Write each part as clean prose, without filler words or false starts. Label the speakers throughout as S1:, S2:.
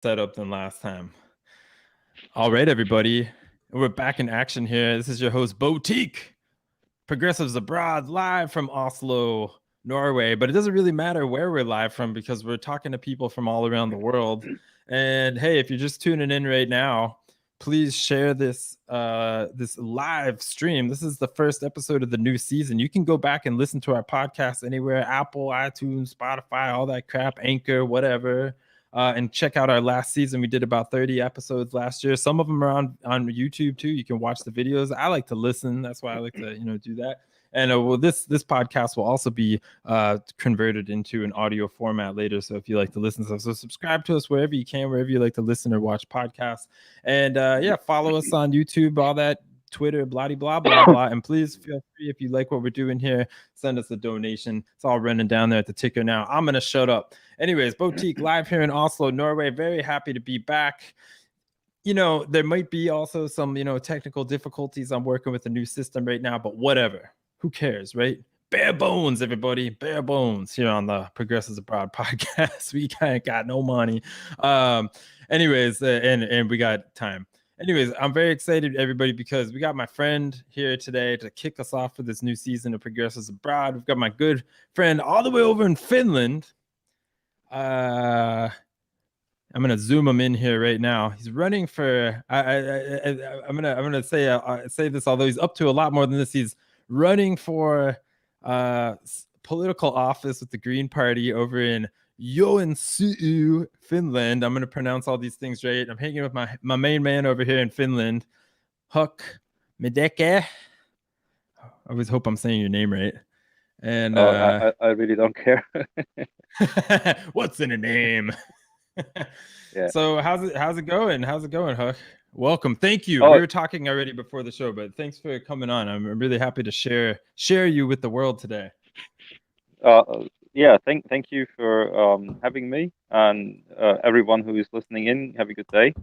S1: setup than last time. All right, everybody. We're back in action here. This is your host, BoTik, Progressives Abroad, live from Oslo, Norway. But it doesn't really matter where we're live from because we're talking to people from all around the world. And hey, if you're just tuning in right now, please share this this live stream. This is the first episode of the new season. You can go back and listen to our podcast anywhere: Apple, iTunes, Spotify, all that crap, Anchor, whatever. And check out our last season. We did about 30 episodes last year. Some of them are on YouTube too. You can watch the videos. I like to listen. That's why I like to do that. And well, this podcast will also be converted into an audio format later. So if you like to listen to us, so subscribe to us wherever you can, wherever you like to listen or watch podcasts. And yeah, follow us on YouTube, all that, Twitter, blah, blah, blah, blah. And please feel free, if you like what we're doing here, send us a donation. It's all running down there at the ticker now. I'm going to shut up. Anyways, BoTik live here in Oslo, Norway. Very happy to be back. There might be also some, technical difficulties. I'm working with a new system right now, but whatever. Who cares, right? Bare bones, everybody. Bare bones here on the Progressives Abroad podcast. We kind of got no money. Anyways, and we got time. Anyways, I'm very excited, everybody, because we got my friend here today to kick us off for this new season of Progressives Abroad. We've got my good friend all the way over in Finland. I'm gonna zoom him in here right now. He's running for. I'm gonna say this, although he's up to a lot more than this. He's running for political office with the Greenparty over in Joensuu, Finland. I'm going to pronounce all these things right. I'm hanging with my main man over here in Finland, Huck Middeke. I always hope I'm saying your name right. And
S2: I really don't care.
S1: What's in a name?
S2: Yeah.
S1: So how's it going? How's it going, Huck? Welcome. Thank you. We were talking already before the show, but thanks for coming on. I'm really happy to share you with the world today.
S2: Yeah, thank you for having me, and everyone who is listening in. Have a good day.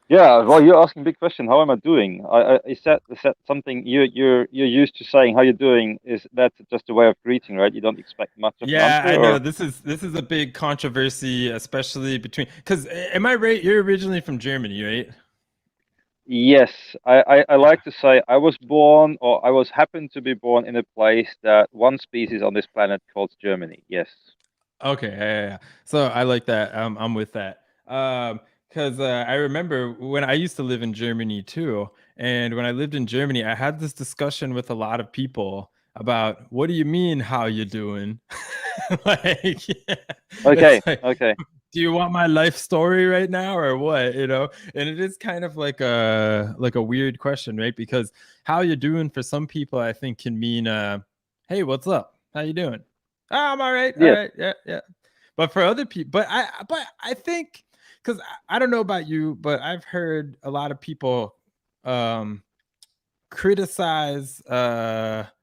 S2: Yeah, well, you're asking a big question. How am I doing? Is that something you're used to saying? How you doing? Is that just a way of greeting, right? You don't expect much of an answer.
S1: I know this is a big controversy, especially between. Because am I right? You're originally from Germany, right?
S2: Yes, I like to say I was born, or I happened to be born in a place that one species on this planet called Germany. Yes.
S1: Okay, yeah. So I like that. I'm with that. Because I remember when I used to live in Germany too, and when I lived in Germany, I had this discussion with a lot of people about what do you mean how you doing? Like, yeah,
S2: Okay.
S1: like,
S2: Okay.
S1: do you want my life story right now or what? And it is kind of like a weird question, right? Because how you doing for some people, I think, can mean, hey, what's up? How you doing? Oh, I'm all right.
S2: Yes.
S1: All right. Yeah. But for other people, but I think, because I don't know about you, but I've heard a lot of people criticize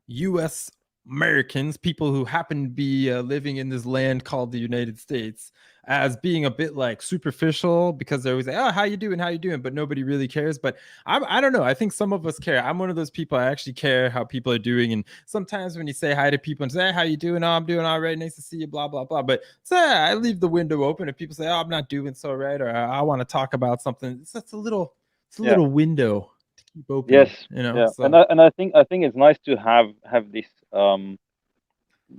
S1: U.S. Americans, people who happen to be living in this land called the United States, as being a bit like superficial, because they're always like, oh, how you doing, but nobody really cares. But I don't know, I think some of us care. I'm one of those people. I actually care how people are doing, and sometimes when you say hi to people and say, hey, how you doing? Oh, I'm doing all right, nice to see you, blah blah blah. But I leave the window open if people say, oh, I'm not doing so right, or I want to talk about something. It's a little window to keep open.
S2: Yes.
S1: Yeah. So.
S2: And I think it's nice to have this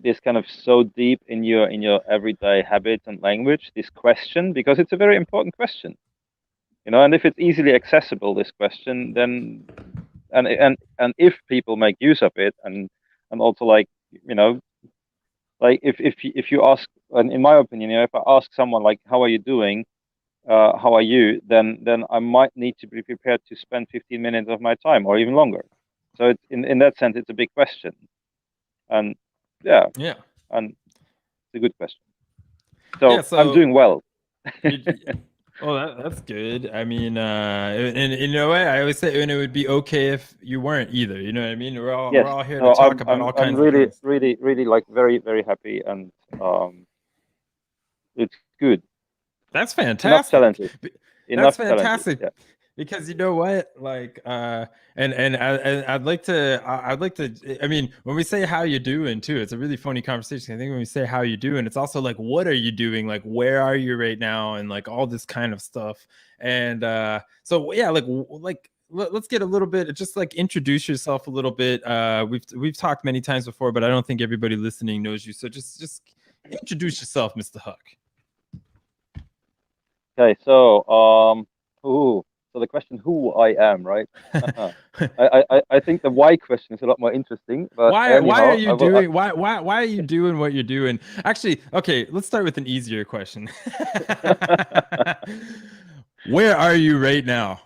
S2: this kind of so deep in your everyday habits and language, this question, because it's a very important question, and if it's easily accessible, this question, then and if people make use of it, and also, like, like if you ask, and in my opinion, if I ask someone like, how are you doing, how are you, then I might need to be prepared to spend 15 minutes of my time or even longer. So it's in that sense, it's a big question. And yeah, and it's a good question. So I'm doing well.
S1: Oh, that's good. I mean, in a way, I always say, and it would be okay if you weren't either. You know what I mean? We're all here to talk about all kinds of things.
S2: I'm really like very, very happy, and it's good.
S1: That's fantastic.
S2: Enough challenges.
S1: That's fantastic.
S2: Yeah.
S1: Because you know what, like, I'd like to, I mean, when we say how you doing too, it's a really funny conversation. I think when we say how you doing, it's also like, what are you doing? Like, where are you right now? And like all this kind of stuff. And so yeah, let's get a little bit, just like introduce yourself a little bit. We've talked many times before, but I don't think everybody listening knows you. So just introduce yourself, Mr. Huck.
S2: Okay, so so the question who I am, right? I think the why question is a lot more interesting. But
S1: Why are
S2: anyhow,
S1: you doing why are you doing what you're doing? Actually, okay, let's start with an easier question. Where are you right now?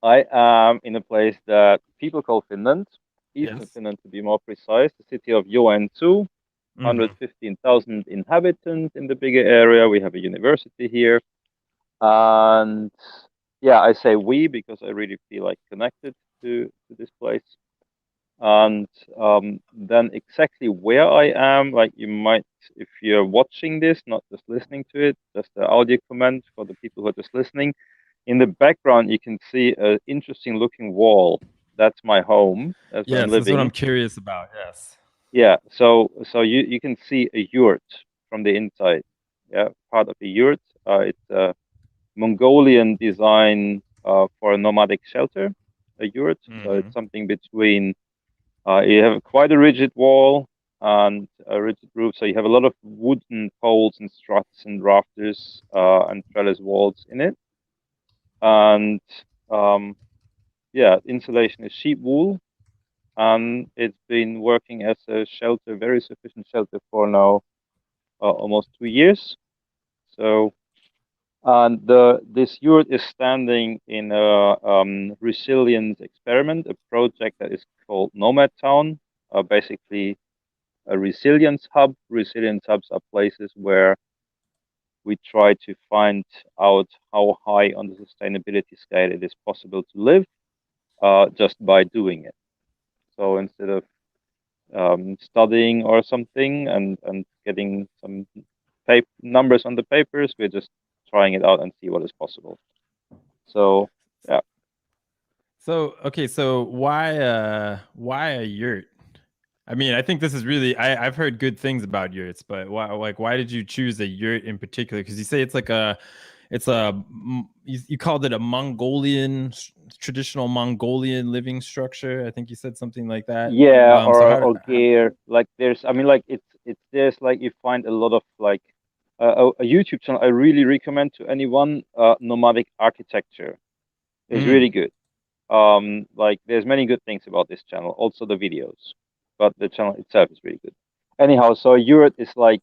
S2: I am in a place that people call Finland, Eastern
S1: Yes.
S2: Finland to be more precise, the city of Joensuu,
S1: Mm-hmm.
S2: 115,000 inhabitants in the bigger area. We have a university here. And yeah, I say we because I really feel like connected to this place. And then exactly where I am, like you might, if you're watching this, not just listening to it, just the audio comment for the people who are just listening. In the background, you can see an interesting looking wall. That's my home. That's where I'm
S1: Yes, that's what I'm
S2: living.
S1: curious about. Yes.
S2: Yeah, so you can see a yurt from the inside. Yeah, part of the yurt. It's a Mongolian design for a nomadic shelter, a yurt. So
S1: Mm-hmm.
S2: it's something between. You have quite a rigid wall and a rigid roof. So you have a lot of wooden poles and struts and rafters and trellis walls in it. And um, yeah, insulation is sheep wool, and it's been working as a shelter, very sufficient shelter for now almost 2 years. So, and this yurt is standing in a resilience experiment, a project that is called Nomad Town. Basically, a resilience hub. Resilience hubs are places where we try to find out how high on the sustainability scale it is possible to live just by doing it. So instead of studying or something and getting some numbers on the papers, we're just trying it out and see what is possible. So yeah,
S1: So okay, so why a yurt? I mean, I think this is really, I've heard good things about yurts, but why did you choose a yurt in particular? Because you say it's like you called it a traditional Mongolian living structure. I think you said something like that.
S2: yeah,
S1: So how,
S2: or gear. Like there's, I mean, like it's there's like you find a lot of like a YouTube channel I really recommend to anyone. Nomadic architecture is
S1: mm,
S2: really good. Like there's many good things about this channel, also the videos, but the channel itself is really good. Anyhow, so yurt is like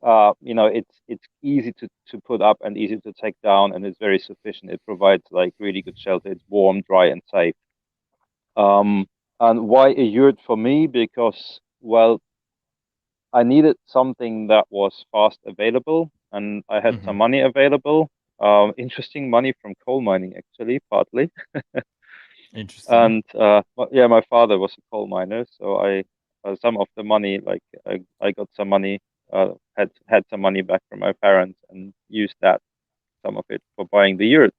S2: it's easy to put up and easy to take down, and it's very sufficient. It provides like really good shelter. It's warm, dry, and safe. Um, and why a yurt for me? Because well, I needed something that was fast available, and I had some
S1: hmm
S2: money available. Interesting money from coal mining, actually, partly.
S1: interesting.
S2: And yeah, my father was a coal miner, so I some of the money, like I got some money, had some money back from my parents, and used that some of it for buying the yurt.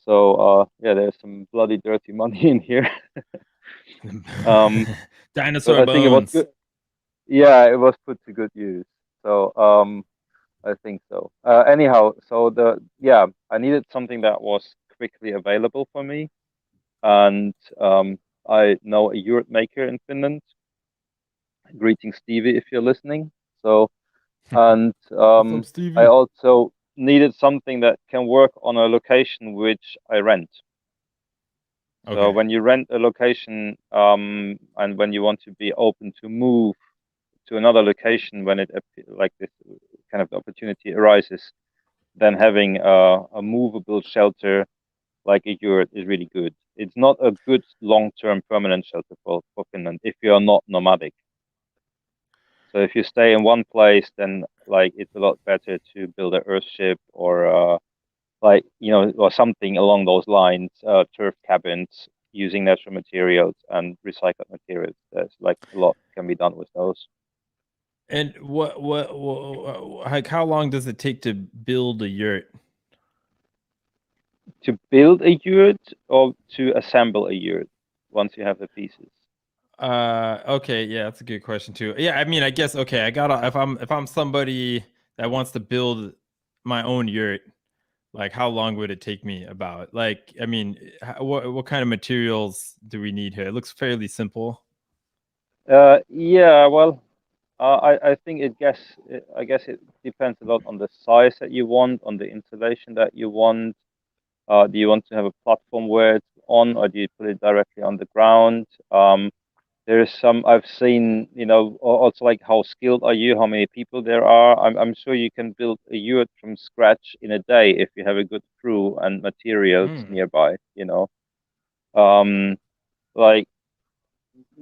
S2: So yeah, there's some bloody dirty money in here. um, but
S1: Dinosaur
S2: I think it was
S1: bones.
S2: good. Yeah, it was put to good use. So I think so. Anyhow, so the yeah, I needed something that was quickly available for me, and I know a yurt maker in Finland. Greetings, Stevie, if you're listening. So, and
S1: What's up,
S2: I
S1: Stevie?
S2: also needed something that can work on a location which I rent. So
S1: Okay.
S2: when you rent a location, and when you want to be open to move to another location when like this kind of opportunity arises, then having a movable shelter like a yurt is really good. It's not a good long-term permanent shelter for Finland if you are not nomadic. So if you stay in one place, then like it's a lot better to build an earthship or like or something along those lines, turf cabins using natural materials and recycled materials. There's like a lot can be done with those.
S1: And like how long does it take to build a yurt?
S2: to build a yurt or to assemble a yurt once you have the pieces?
S1: Okay, yeah, that's a good question too. Yeah, I mean, I guess okay, I gotta if I'm somebody that wants to build my own yurt, like how long would it take me about? Like, I mean, what kind of materials do we need here? It looks fairly simple.
S2: Yeah, well, I think I guess it depends a lot on the size that you want, on the installation that you want. Do you want to have a platform where it's on, or do you put it directly on the ground? There's some I've seen, also like how skilled are you, how many people there are. I'm sure you can build a yurt from scratch in a day if you have a good crew and materials
S1: Mm.
S2: nearby. Um, like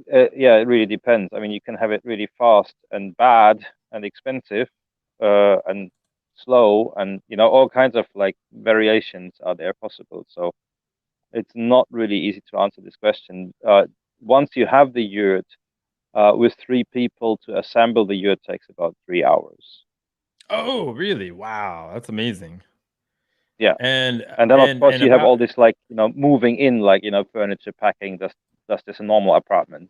S2: yeah, it really depends. I mean, you can have it really fast and bad and expensive, and slow, and all kinds of like variations are there possible. So it's not really easy to answer this question. Once you have the yurt, with 3 people to assemble the yurt takes about 3 hours.
S1: Oh, really? Wow, that's amazing.
S2: Yeah,
S1: And
S2: and then of
S1: and
S2: course
S1: and
S2: you have
S1: about
S2: all this like moving in, like furniture packing. That's just a normal apartment.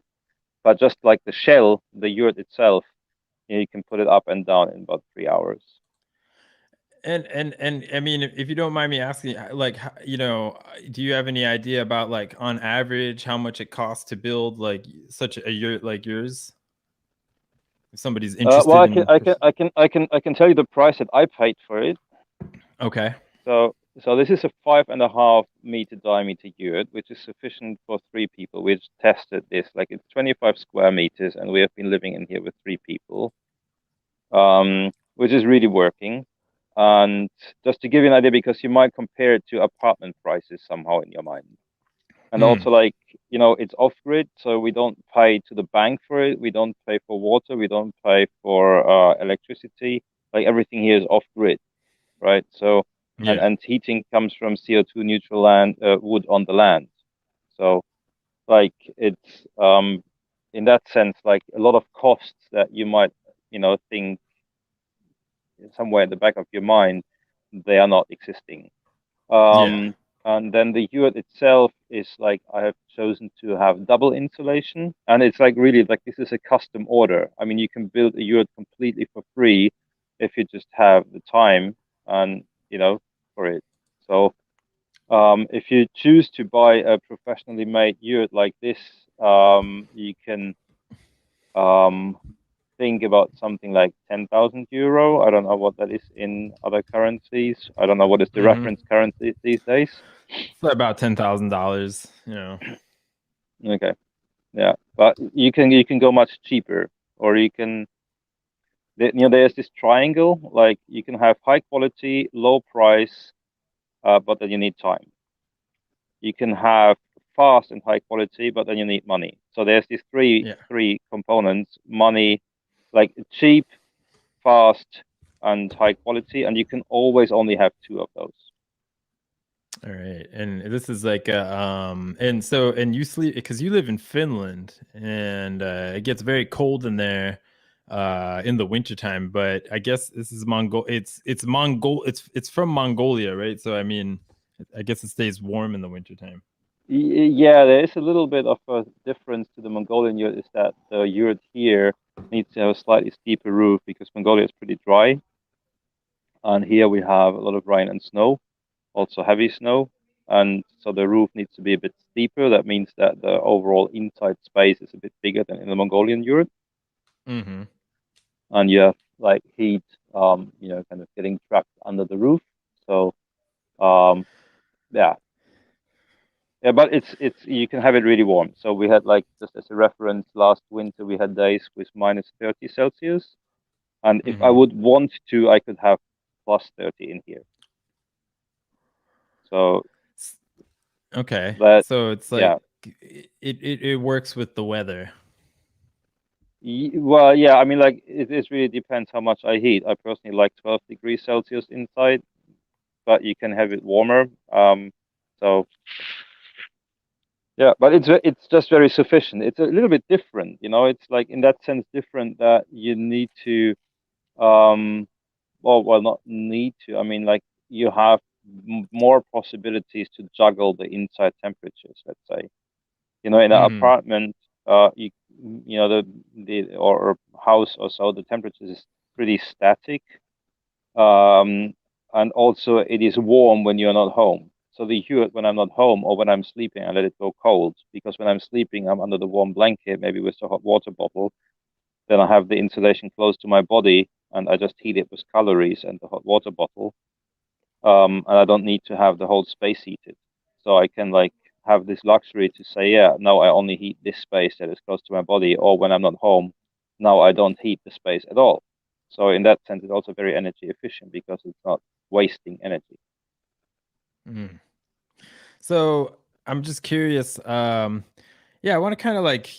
S2: But just like the shell, the yurt itself, you can put it up and down in about 3 hours.
S1: and I mean, if you don't mind me asking, like, do you have any idea about like on average how much it costs to build like such a yurt like yours? If somebody's
S2: Well,
S1: interested in this.
S2: I can tell you the price that I paid for it.
S1: Okay.
S2: So this is a 5.5 meter diameter yurt, which is sufficient for 3 people. We just tested this, like it's 25 square meters, and we have been living in here with 3 people, which is really working. And just to give you an idea, because you might compare it to apartment prices somehow in your mind. And
S1: Mm,
S2: also, like, it's off grid, so we don't pay to the bank for it. We don't pay for water. We don't pay for electricity. Like everything here is off grid, right? So, and
S1: yeah.
S2: and heating comes from CO2 neutral land wood on the land. So, like, it's in that sense, like a lot of costs that you might think somewhere in the back of your mind, they are not existing.
S1: Yeah.
S2: Um, and then the yurt itself is like I have chosen to have double insulation, and it's like really like this is a custom order. I mean, you can build a yurt completely for free if you just have the time and for it. So if you choose to buy a professionally made yurt like this, you can um, think about something like 10,000 euro. I don't know what that is in other currencies. I don't know what is the
S1: Hmm.
S2: reference currency these days.
S1: So about $10,000. You know.
S2: Okay, yeah, but you can go much cheaper, or you can. There's this triangle. Like you can have high quality, low price, but then you need time. You can have fast and high quality, but then you need money. So there's these three
S1: Yeah.
S2: three components: money, like cheap, fast, and high quality, and you can always only have two of those.
S1: All right. And this is like and so and you sleep because you live in Finland and it gets very cold in there in the wintertime, but I guess this is it's from Mongolia, right? So I mean, I guess it stays warm in the wintertime.
S2: Yeah, there is a little bit of a difference to the Mongolian yurt, is that the yurt here needs to have a slightly steeper roof because Mongolia is pretty dry, and here we have a lot of rain and snow, also heavy snow, and so the roof needs to be a bit steeper. That means that the overall inside space is a bit bigger than in the Mongolian yurt,
S1: Mhm.
S2: and you have like heat, kind of getting trapped under the roof. So, um, yeah, yeah, but it's you can have it really warm. So we had, like, just as a reference, last winter we had days with minus 30 Celsius, and if I
S1: Mhm.
S2: would want to, I could have plus 30 in here. So
S1: Okay.
S2: that,
S1: So it's like
S2: yeah,
S1: it works with the weather.
S2: well, yeah, I mean, like it really depends how much I heat. I personally like 12 degrees Celsius inside, but you can have it warmer. So yeah, but it's just very sufficient. It's a little bit different, It's like in that sense different that you need to, well, not need to. I mean, like you have more possibilities to juggle the inside temperatures. Let's say, in an
S1: Mm-hmm.
S2: apartment, the or house or so, the temperature is pretty static, and also it is warm when you're not home. So the heat when I'm not home or when I'm sleeping, I let it go cold, because when I'm sleeping, I'm under the warm blanket, maybe with a hot water bottle. Then I have the insulation close to my body, and I just heat it with calories and the hot water bottle. And I don't need to have the whole space heated. So I can like have this luxury to say, yeah, no, I only heat this space that is close to my body, or when I'm not home, now I don't heat the space at all. So in that sense, it's also very energy efficient because it's not wasting energy.
S1: Mm. So I'm just curious. Yeah, I want to kind of like,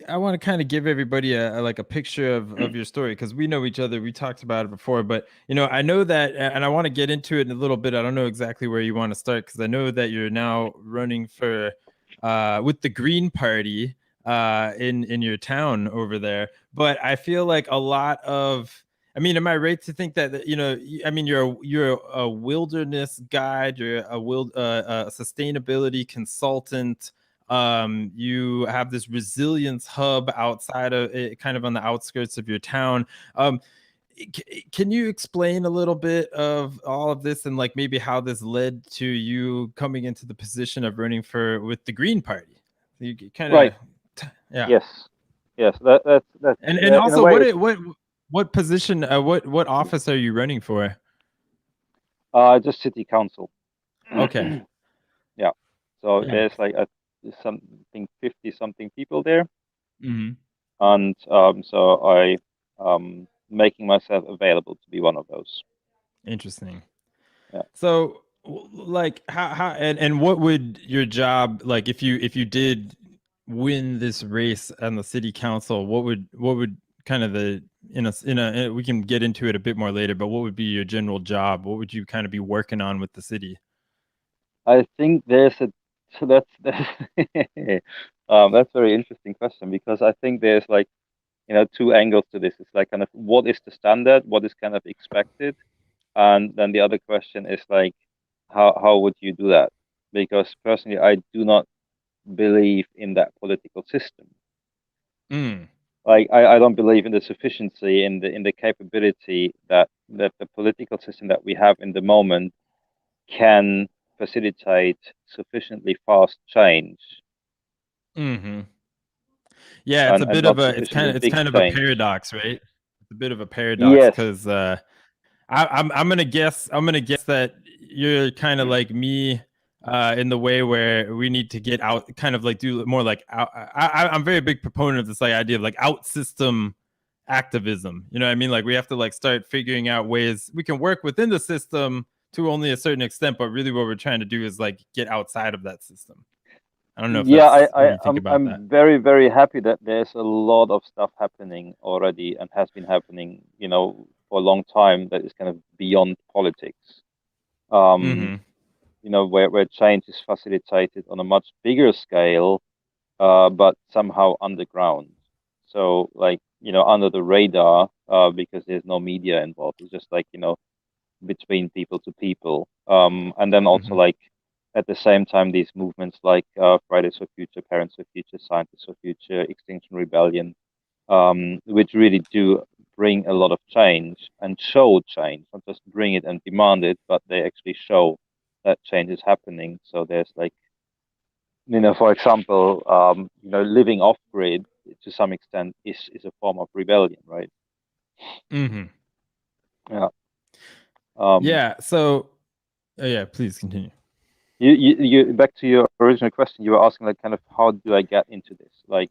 S1: I want to kind of give everybody like a picture of your story, because we know each other. We talked about it before, but I know that, and I want to get into it in a little bit. I don't know exactly where you want to start, because I know that you're now running for with the Green Party in your town over there. But I feel like a lot of, I mean, am I right to think that I mean, you're a wilderness guide, you're a sustainability consultant. You have this resilience hub outside of it, kind of on the outskirts of your town. Can you explain a little bit of all of this, and like maybe how this led to you coming into the position of running with the Green Party? You kind
S2: Right.
S1: of, yeah.
S2: Yes. Yes. That's
S1: And
S2: in a
S1: also,
S2: way it's
S1: what position, what office are you running for?
S2: just city council.
S1: Okay.
S2: Yeah. So
S1: Yeah.
S2: there's like something 50 something people there,
S1: Hmm.
S2: and so I making myself available to be one of those.
S1: Interesting.
S2: Yeah.
S1: So, like, how and what would your job, like, if you did win this race on the city council? What would kind of the we can get into it a bit more later, but what would be your general job? What would you kind of be working on with the city?
S2: I think there's a so that's that's a very interesting question, because I think there's like two angles to this. It's like kind of what is the standard, what is kind of expected, and then the other question is like how would you do that? Because personally, I do not believe in that political system.
S1: Mm.
S2: Like I don't believe in the sufficiency in the capability that the political system that we have in the moment can facilitate sufficiently fast change,
S1: Hmm. Yeah, it's a
S2: and
S1: bit of
S2: not
S1: a
S2: sufficiently
S1: it's
S2: big
S1: kind of a
S2: change.
S1: paradox, right? It's a bit of a paradox,
S2: Yes.
S1: because I'm gonna guess that you're kind of like me, in the way where we need to get out, kind of like do more like out. I'm very big proponent of this like idea of like out system activism. You know what I mean? Like we have to like start figuring out ways we can work within the system to only a certain extent, but really what we're trying to do is like get outside of that system. I don't know if
S2: Yeah,
S1: that's what you think about that.
S2: I'm very, very happy that there's a lot of stuff happening already and has been happening, for a long time, that is kind of beyond politics. Um,
S1: Mm-hmm.
S2: where change is facilitated on a much bigger scale, but somehow underground. So like, under the radar, because there's no media involved. It's just like, between people to people. And then also
S1: Mm-hmm.
S2: like at the same time, these movements like Fridays for Future, Parents for Future, Scientists for Future, Extinction Rebellion, which really do bring a lot of change and show change, not just bring it and demand it, but they actually show that change is happening. So there's like, for example, living off grid to some extent is a form of rebellion, right?
S1: Mm-hmm.
S2: Yeah. Um,
S1: Yeah. So, yeah, please continue.
S2: you back to your original question. You were asking like kind of how do I get into this? Like,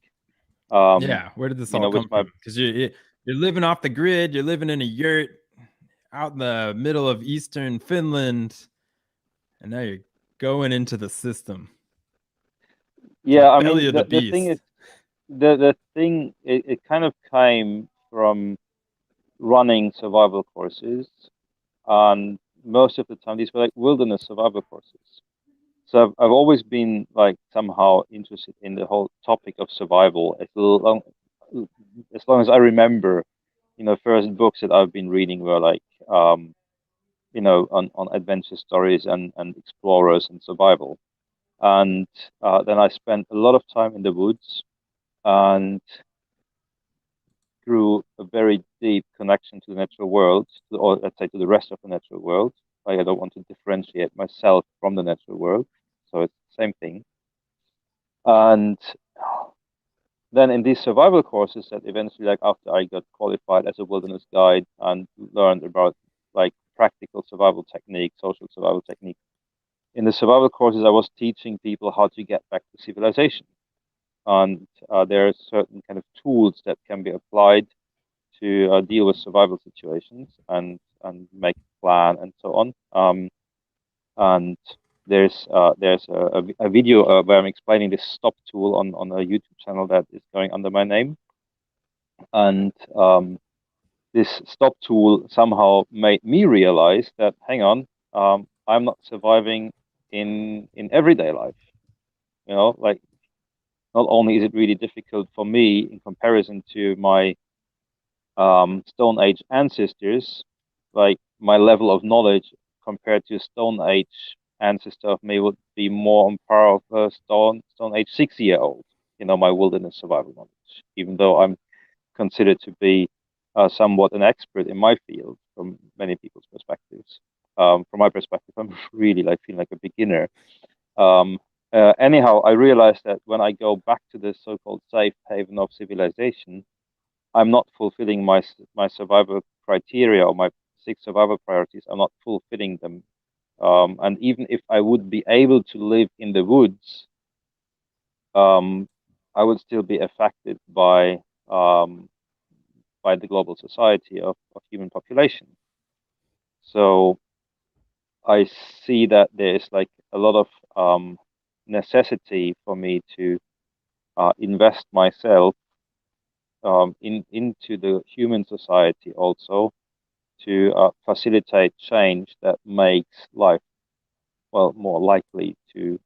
S2: um,
S1: Yeah, where did this all
S2: with
S1: come
S2: my
S1: from? Because you're living off the grid, you're living in a yurt out in the middle of eastern Finland, and now you're going into the system, to the
S2: yeah, I
S1: belly
S2: mean
S1: of the
S2: the thing is
S1: beast.
S2: the thing it kind of came from running survival courses, and most of the time these were like wilderness survival courses. So I've always been like somehow interested in the whole topic of survival as long as I remember. First books that I've been reading were like on adventure stories and explorers and survival. And then I spent a lot of time in the woods and grew a very deep connection to the natural world, or let's say to the rest of the natural world. Like I don't want to differentiate myself from the natural world, so it's the same thing. And then in these survival courses, that eventually, like after I got qualified as a wilderness guide and learned about like practical survival techniques, social survival techniques, in the survival courses, I was teaching people how to get back to civilization. And there are certain kind of tools that can be applied to deal with survival situations and make a plan and so on. And there's a video where I'm explaining this stop tool on a YouTube channel that is going under my name. And this stop tool somehow made me realize that, hang on, I'm not surviving in everyday life. Like not only is it really difficult for me in comparison to my Stone Age ancestors, like my level of knowledge compared to a Stone Age ancestor of me would be more on par of a Stone Age 6-year-old. My wilderness survival knowledge, even though I'm considered to be somewhat an expert in my field from many people's perspectives. From my perspective, I'm really like feeling like a beginner. Anyhow, I realized that when I go back to the so-called safe haven of civilization, I'm not fulfilling my survival criteria or my 6 survival priorities. I'm not fulfilling them. And even if I would be able to live in the woods, I would still be affected by the global society of human population. So I see that there is like a lot of necessity for me to invest myself into the human society also to facilitate change that makes life more likely to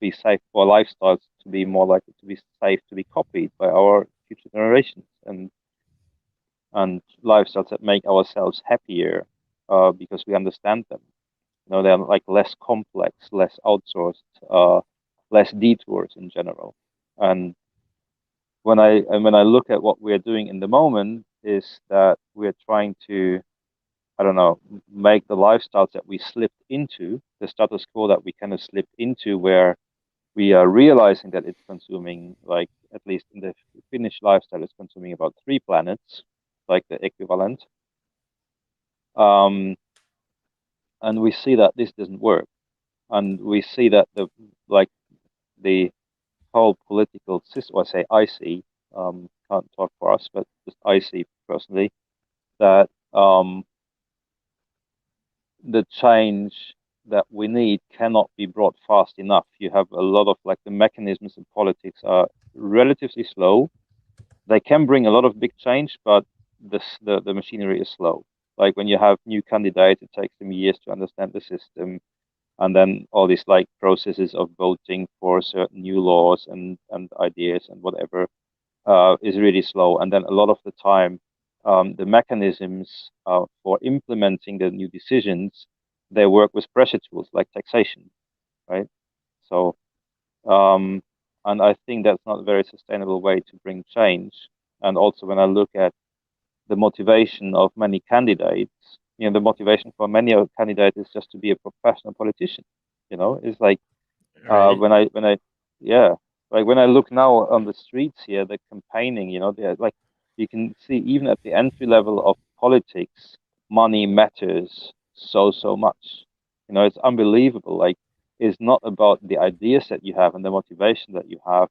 S2: be safe, for lifestyles to be more likely to be safe to be copied by our future generations, and lifestyles that make ourselves happier because we understand them. They're like less complex, less outsourced, less detours in general. And when I look at what we're doing in the moment, is that we're trying to, I don't know, make the lifestyles that we slipped into, the status quo that we kind of slipped into, where we are realizing that it's consuming, like at least in the Finnish lifestyle, it's consuming about 3 planets, like the equivalent. And we see that this doesn't work, and we see that the whole political system, I say I see, can't talk for us, but just I see personally that the change that we need cannot be brought fast enough. You have a lot of like the mechanisms in politics are relatively slow. They can bring a lot of big change, but the machinery is slow. Like when you have new candidates, it takes them years to understand the system, and then all these like processes of voting for certain new laws and ideas and whatever is really slow. And then a lot of the time, the mechanisms for implementing the new decisions, they work with pressure tools like taxation, right? So, and I think that's not a very sustainable way to bring change. And also, when I look at the motivation of many candidates, the motivation for many candidates is just to be a professional politician. It's like
S1: Right.
S2: yeah, like when I look now on the streets here, the campaigning, they're like, you can see even at the entry level of politics, money matters so much. It's unbelievable. Like, it's not about the ideas that you have and the motivation that you have.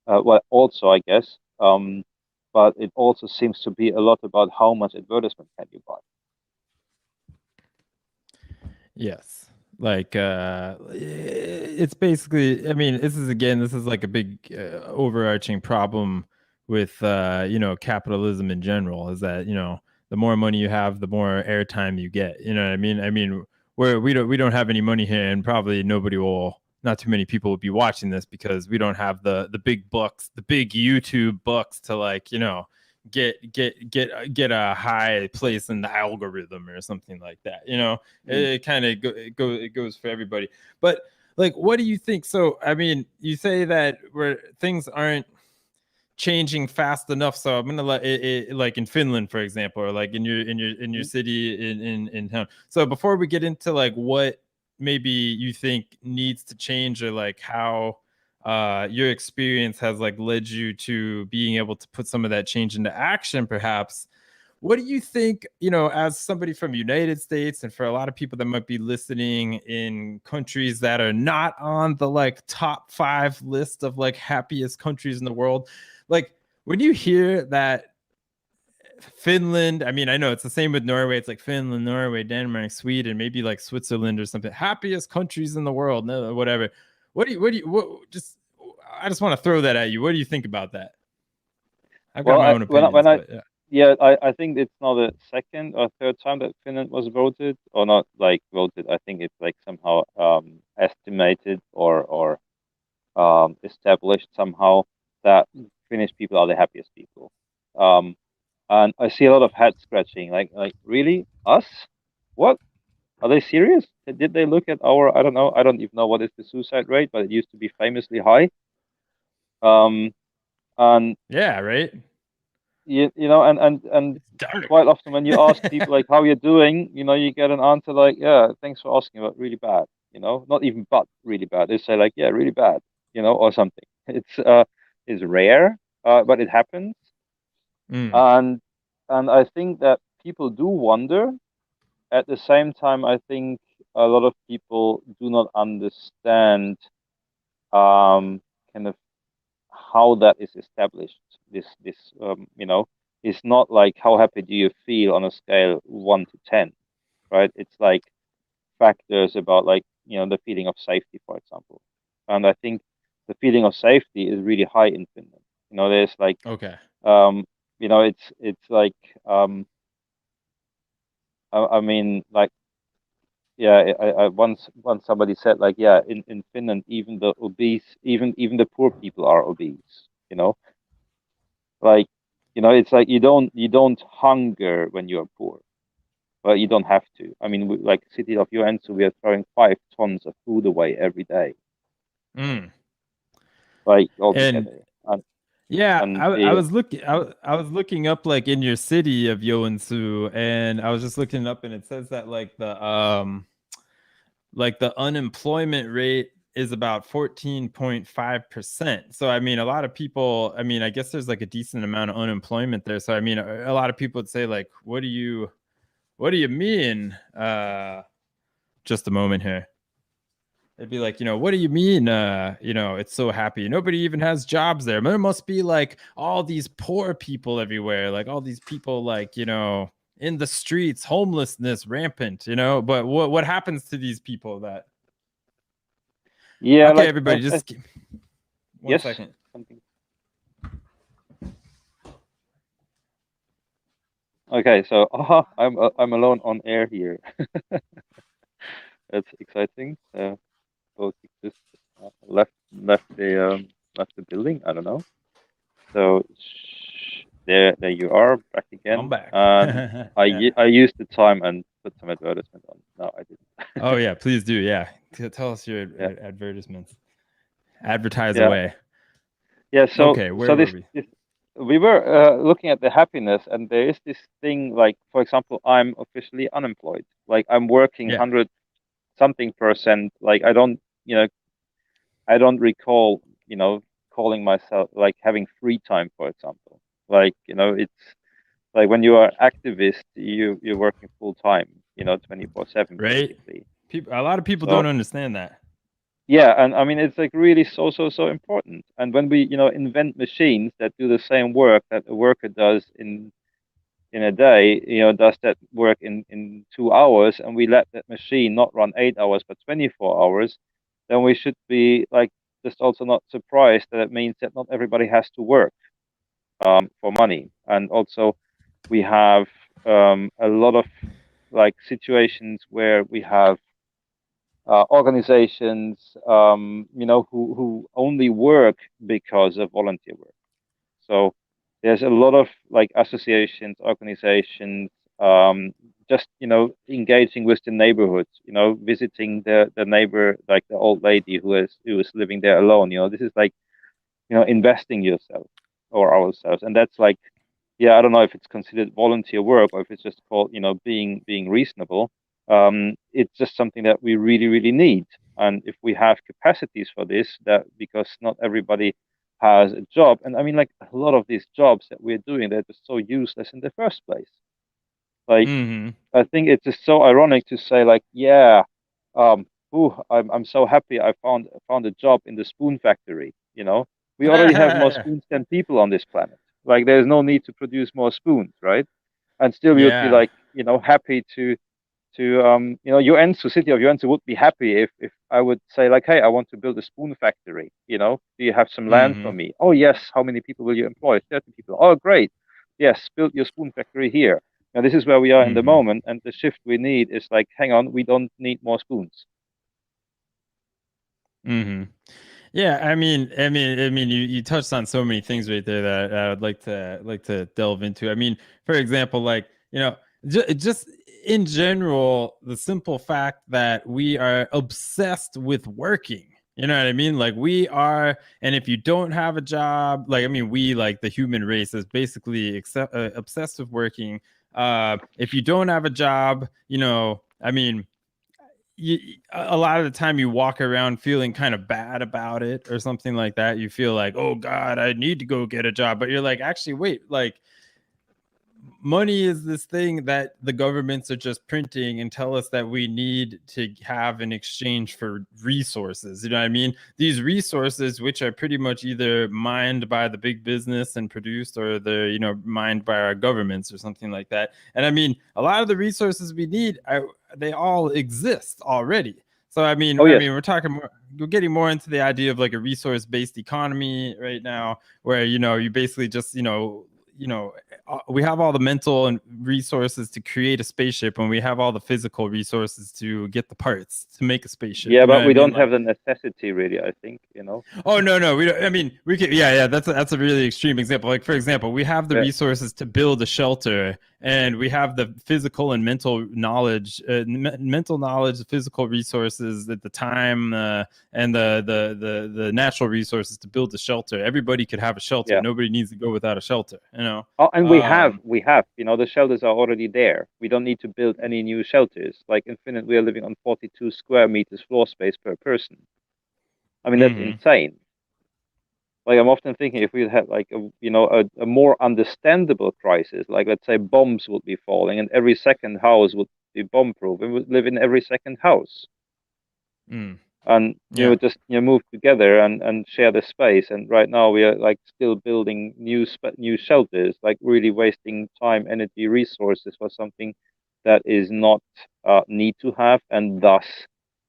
S2: Well, also, I guess, but it also seems to be a lot about how much advertisement can you buy.
S1: Yes. Like it's basically, I mean, this is like a big overarching problem with capitalism in general, is that, the more money you have, the more airtime you get. You know what I mean? I mean, we don't have any money here, and probably not too many people will be watching this because we don't have the big bucks, the big YouTube bucks to, like, get a high place in the algorithm or something like that. You know, it kind of it goes for everybody. But like, what do you think? So, I mean, you say that where things aren't changing fast enough, so I'm gonna let it like in Finland, for example, or like in your city in town. So before we get into like what maybe you think needs to change, or like how your experience has like led you to being able to put some of that change into action, perhaps, what do you think, you know, as somebody from United States, and for a lot of people that might be listening in countries that are not on the like top 5 list of like happiest countries in the world, like when you hear that Finland, I mean, I know it's the same with Norway, it's like Finland, Norway, Denmark, Sweden, maybe like Switzerland or something, happiest countries in the world, no, whatever. What just I just want to throw that at you. What do you think about that? I've got my own opinions, but yeah.
S2: Yeah, I think it's now the second or third time that Finland was voted, or not like voted. I think it's like somehow estimated or established somehow that Finnish people are the happiest people. And I see a lot of head scratching, like really us? What? Are they serious? Did they look at our? I don't know. I don't even know what is the suicide rate, but it used to be famously high. And
S1: Yeah, right.
S2: you know, and quite often when you ask people like how you're doing, you know, you get an answer like, yeah, thanks for asking, but really bad. You know, not even but really bad. They say like, yeah, really bad. You know, or something. It's rare, but it happens.
S1: Mm.
S2: And I think that people do wonder. At the same time, I think a lot of people do not understand kind of how that is established. This you know, it's not like how happy do you feel on a scale 1 to 10, right? It's like factors about like, you know, the feeling of safety, for example. And I think the feeling of safety is really high in Finland. You know, there's like
S1: Okay.
S2: you know, it's like I mean like yeah, I once somebody said like, yeah, in Finland even the obese, even the poor people are obese, you know, like, you know, it's like you don't hunger when you're poor, but you don't have to. I mean, like city of Joensuu, we are throwing 5 tons of food away every day,
S1: Mm.
S2: like
S1: And
S2: altogether.
S1: yeah,
S2: And
S1: I was looking I was looking up like in your city of Joensuu, and I was just looking up, and it says that like the unemployment rate is about 14.5%. So I mean, a lot of people, I mean, I guess there's like a decent amount of unemployment there. So I mean, a lot of people would say like, what do you mean? Just a moment here. It'd be like, you know, what do you mean? You know, it's so happy. Nobody even has jobs there. There must be like all these poor people everywhere, like all these people, like, you know, in the streets, homelessness rampant, you know. But what happens to these people that
S2: yeah,
S1: okay,
S2: like
S1: everybody, just one
S2: yes,
S1: second.
S2: something. Okay, so I'm alone on air here. That's exciting. BoTik just left the building. I don't know. So there you are back
S1: I'm
S2: again.
S1: back.
S2: And
S1: Yeah.
S2: I used the time and put some advertisement on. No, I
S1: Oh
S2: didn't.
S1: yeah, please do. Yeah, tell us your
S2: Yeah,
S1: advertisements. Advertise
S2: yeah,
S1: away.
S2: yeah. So
S1: Okay, where
S2: so
S1: were we?
S2: this we were looking at the happiness, and there is this thing like, for example, I'm officially unemployed. Like I'm working
S1: Yeah.
S2: 100 something percent. Like I don't, you know, I don't recall, you know, calling myself like having free time, for example. Like, you know, it's like when you are activist, you're working full time, you know, 24/7
S1: Right.
S2: basically.
S1: People, a lot of people
S2: So
S1: don't understand that.
S2: yeah, and I mean it's like really so important. And when we, you know, invent machines that do the same work that a worker does in a day, you know, does that work in 2 hours, and we let that machine not run 8 hours but 24 hours, then we should be like just also not surprised that it means that not everybody has to work for money. And also we have a lot of like situations where we have organizations, you know, who only work because of volunteer work. So there's a lot of like associations, organizations, just engaging with the neighborhoods, visiting the neighbor, like the old lady who is living there alone. This is like investing yourself or ourselves, and that's like, yeah, I don't know if it's considered volunteer work or if it's just called being reasonable. It's just something that we really really need, and if we have capacities for this, that because not everybody has a job, and I mean like a lot of these jobs that we're doing, they're just so useless in the first place. Like,
S1: Mm-hmm.
S2: I think it's just so ironic to say like, yeah, I'm so happy I found a job in the spoon factory. We already have more spoons than people on this planet. Like, there's no need to produce more spoons, right? And still, we would be
S1: Yeah.
S2: like, happy to Joensuu, city of Joensuu would be happy if I would say like, hey, I want to build a spoon factory. Do you have some land for
S1: Mm-hmm.
S2: me? Oh yes. How many people will you employ? 30 people. Oh great. Yes, build your spoon factory here. Now this is where we are in the
S1: Mm-hmm.
S2: moment, and the shift we need is like, hang on, we don't need more spoons.
S1: Mm-hmm. Yeah, I mean, you touched on so many things right there that I would like to delve into. I mean, for example, like just in general, the simple fact that we are obsessed with working. You know what I mean? Like we are, and if you don't have a job, like I mean, we like the human race is basically obsessed with working. If you don't have a job, I mean you, a lot of the time you walk around feeling kind of bad about it or something like that. You feel like, oh God, I need to go get a job. But you're like, actually, wait, like money is this thing that the governments are just printing and tell us that we need to have in exchange for resources. You know what I mean? These resources, which are pretty much either mined by the big business and produced, or they're mined by our governments or something like that. And I mean, a lot of the resources we need, they all exist already. So I mean,
S2: Oh yes.
S1: we're talking more, we're getting more into the idea of like a resource-based economy right now, where you basically just you know we have all the mental and resources to create a spaceship, and we have all the physical resources to get the parts to make a spaceship.
S2: Yeah,
S1: You know
S2: but
S1: what I
S2: we
S1: mean?
S2: don't
S1: Like,
S2: have the necessity really, I think.
S1: oh no, no, we don't. I mean, we could. Yeah, yeah. That's a really extreme example. Like for example, we have the
S2: Yeah.
S1: resources to build a shelter, and we have the physical and mental knowledge, mental knowledge, the physical resources, at the time, and the natural resources to build the shelter. Everybody could have a shelter.
S2: Yeah.
S1: Nobody needs to go without a shelter.
S2: Oh, and we have,
S1: Um,
S2: the shelters are already there. We don't need to build any new shelters. Like in Finland, we are living on 42 square meters floor space per person. I mean, that's
S1: mhm.
S2: insane. Like, I'm often thinking, if we had like a more understandable crisis, like let's say bombs would be falling and every second house would be bomb proof, we would live in every second house,
S1: Mm.
S2: and
S1: Yeah.
S2: just move together and share the space. And right now we are like still building new shelters, like really wasting time, energy, resources for something that is not need to have, and thus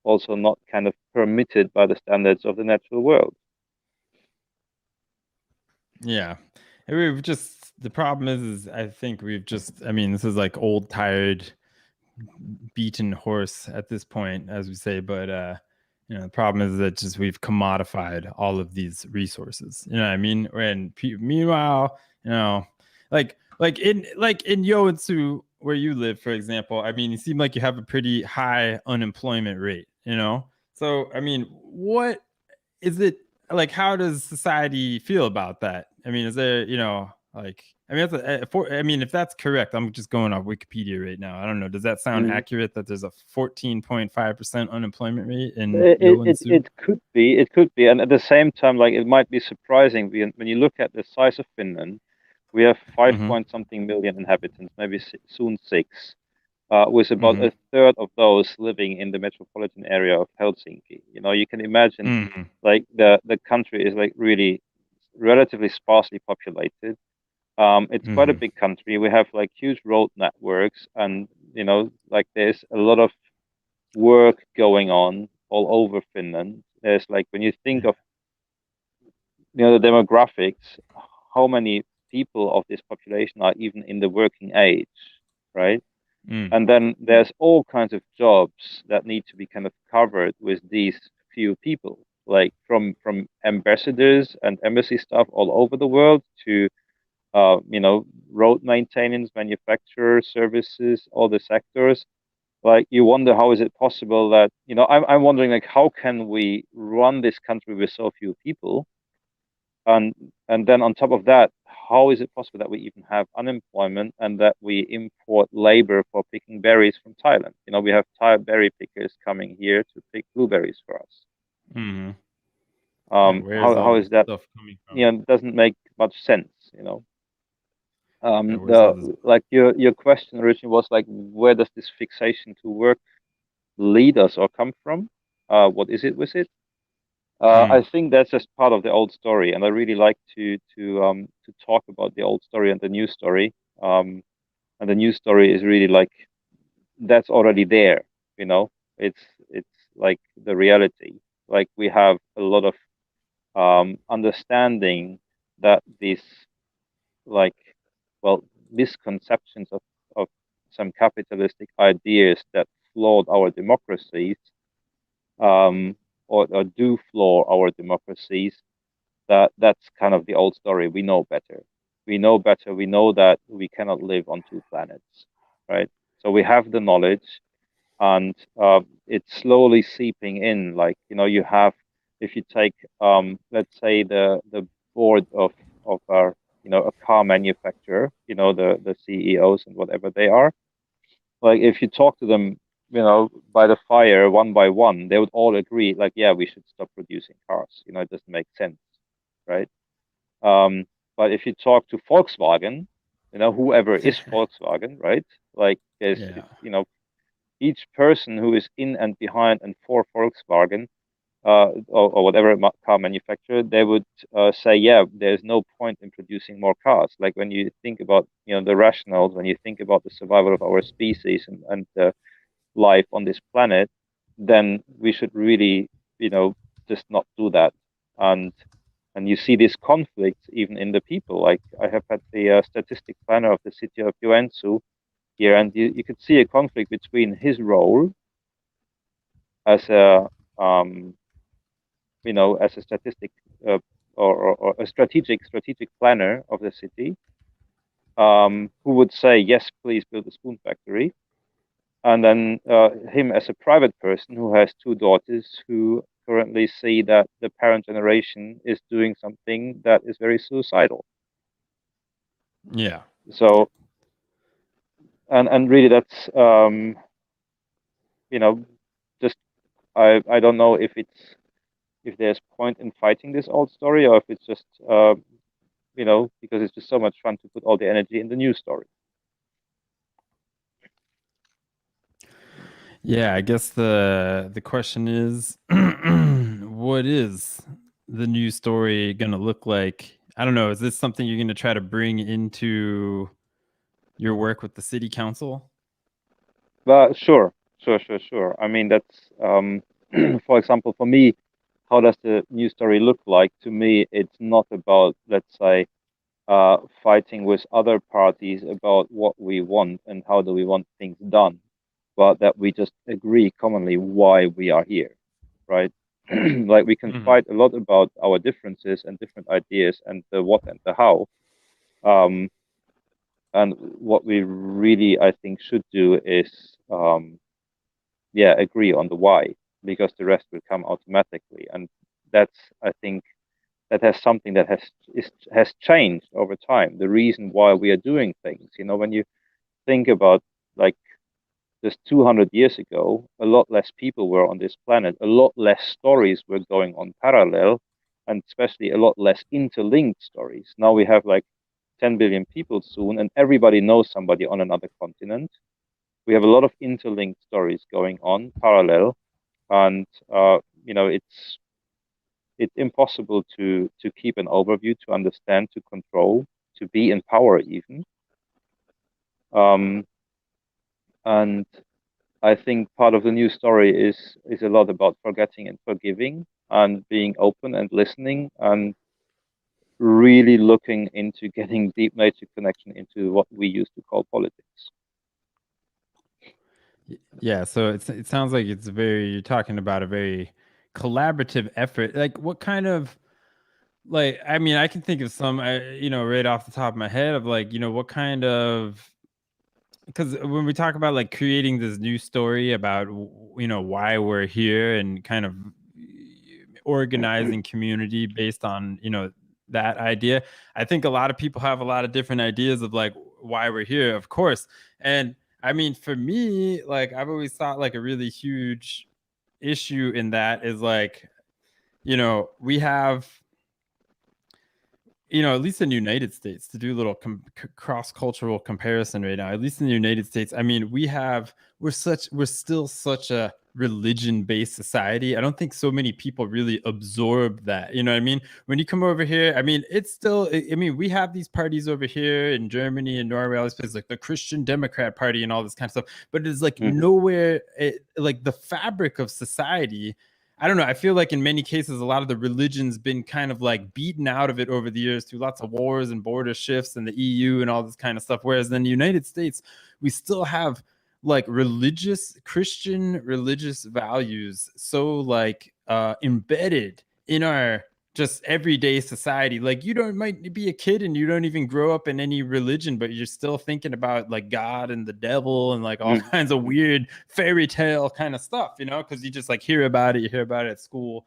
S2: also not kind of permitted by the standards of the natural world.
S1: Yeah. And we've just the problem is I think we've just I mean, this is like old tired beaten horse at this point, as we say, but the problem is that just we've commodified all of these resources. You know what I mean? And meanwhile, like in Joensuu, where you live, for example, I mean, you seem like you have a pretty high unemployment rate, So I mean, what is it like? How does society feel about that? I mean, is there, like, I mean, I mean, if that's correct, I'm just going off Wikipedia right now. I don't know. Does that sound
S2: Mm.
S1: accurate that there's a 14.5% unemployment rate in
S2: It
S1: Joensuu?
S2: could be, and at the same time, like, it might be surprising when you look at the size of Finland. We have five
S1: Mm-hmm.
S2: point something million inhabitants, maybe soon six, with about
S1: Mm-hmm.
S2: a third of those living in the metropolitan area of Helsinki. You can imagine,
S1: Mm-hmm.
S2: like, the country is like really relatively sparsely populated. It's quite a
S1: Mm-hmm.
S2: big country. We have like huge road networks, and like there's a lot of work going on all over Finland. There's like, when you think of the demographics, how many people of this population are even in the working age, right?
S1: Mm.
S2: And then there's all kinds of jobs that need to be kind of covered with these few people, like from ambassadors and embassy staff all over the world to road maintenance, manufacturer, services, all the sectors. Like you wonder how is it possible that I'm wondering like how can we run this country with so few people, and then on top of that, how is it possible that we even have unemployment and that we import labor for picking berries from Thailand? We have Thai berry pickers coming here to pick blueberries for us.
S1: Mm-hmm. Yeah, where's all
S2: How
S1: this
S2: is that?
S1: stuff coming from?
S2: It doesn't make much sense.
S1: Yeah, where's all this?
S2: Like your question originally was like, where does this fixation to work lead us or come from? What is it with it? I think that's just part of the old story, and I really like to talk about the old story and the new story. And the new story is really like that's already there. It's like the reality. Like we have a lot of understanding that these like misconceptions of some capitalistic ideas that flawed our democracies, or do flaw our democracies, that's kind of the old story. We know better. We know better. We know that we cannot live on two planets, right? So we have the knowledge, and it's slowly seeping in. Like you have, if you take, let's say the board of our, a car manufacturer, the CEOs and whatever they are. Like if you talk to them, by the fire one by one, they would all agree, like, yeah, we should stop producing cars. It doesn't make sense, right? But if you talk to Volkswagen, whoever is Volkswagen, right? Like there's,
S1: Yeah.
S2: each person who is in and behind and for Volkswagen, or whatever car manufacturer, they would say, yeah, there's no point in producing more cars. Like when you think about, the rationales, when you think about the survival of our species and life on this planet, then we should really, just not do that. And you see these conflicts even in the people. Like I have had the statistic planner of the city of Joensuu here, and you could see a conflict between his role as a as a statistic, or a strategic planner of the city, who would say, yes, please build a spoon factory, and then him as a private person who has two daughters who currently see that the parent generation is doing something that is very suicidal.
S1: Yeah.
S2: So, and really that's, just I don't know if there's point in fighting this old story, or if it's just because it's just so much fun to put all the energy in the new story.
S1: Yeah, I guess the question is what is the new story going to look like? I don't know. Is this something you're going to try to bring into your work with the city council?
S2: But sure. I mean, that's for example, for me, how does the new story look like? To me, it's not about, let's say, fighting with other parties about what we want and how do we want things done, but that we just agree commonly why we are here, right? Like we can fight a lot about our differences and different ideas and the what and the how. Um, and what we really, I think, should do is, agree on the why, because the rest will come automatically. And that's, I think, that has something that has changed over time. The reason why we are doing things, when you think about, like, just 200 years ago, a lot less people were on this planet, a lot less stories were going on parallel, and especially a lot less interlinked stories. Now we have like 10 billion people soon, and everybody knows somebody on another continent. We have a lot of interlinked stories going on parallel, and it's impossible to keep an overview, to understand, to control, to be in power even. And I think part of the new story is a lot about forgetting and forgiving, and being open and listening, and really looking into getting deep nature connection into what we used to call politics.
S1: Yeah, so it sounds like you're talking about a very collaborative effort. Like what kind of like, I mean, I can think of some, right off the top of my head of like, what kind of, because when we talk about like creating this new story about why we're here and kind of organizing community based on that idea, I think a lot of people have a lot of different ideas of like why we're here, of course. And I mean, for me, like, I've always thought like a really huge issue in that is like, we have, at least in the United States, to do a little cross-cultural comparison right now, at least in the United States, I mean, we're still such a religion-based society. I don't think so many people really absorb that. You know what I mean? When you come over here, I mean, it's still, I mean, we have these parties over here in Germany and Norway, all these places, like the Christian Democrat Party and all this kind of stuff, but it's like nowhere, like the fabric of society. I don't know. I feel like in many cases, a lot of the religion's been kind of like beaten out of it over the years through lots of wars and border shifts and the EU and all this kind of stuff. Whereas in the United States, we still have like Christian religious values so like embedded in our just everyday society. Like, might be a kid and you don't even grow up in any religion, but you're still thinking about like God and the devil and like all kinds of weird fairy tale kind of stuff, because you just like hear about it, you hear about it at school.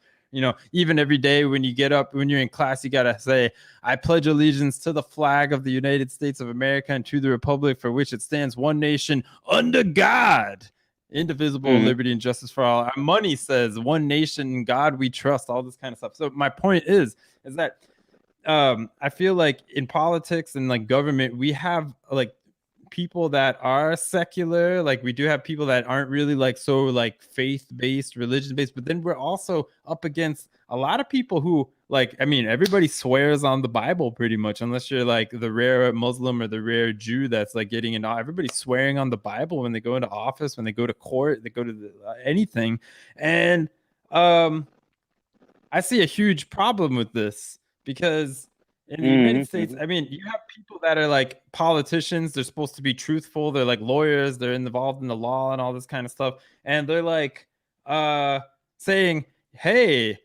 S1: Even every day when you get up, when you're in class, you gotta say, I pledge allegiance to the flag of the United States of America and to the republic for which it stands, one nation under God, indivisible, liberty and justice for all. Our money says one nation, God we trust, all this kind of stuff. So my point is that I feel like in politics and like government, we have like people that are secular, like we do have people that aren't really like so like faith-based, religion-based, but then we're also up against a lot of people who, like, I mean, everybody swears on the Bible pretty much, unless you're like the rare Muslim or the rare Jew that's like getting in. Everybody's swearing on the Bible when they go into office, when they go to court, they go to anything. And I see a huge problem with this because in the United States, I mean, you have people that are like politicians. They're supposed to be truthful. They're like lawyers. They're involved in the law and all this kind of stuff. And they're like saying, "Hey,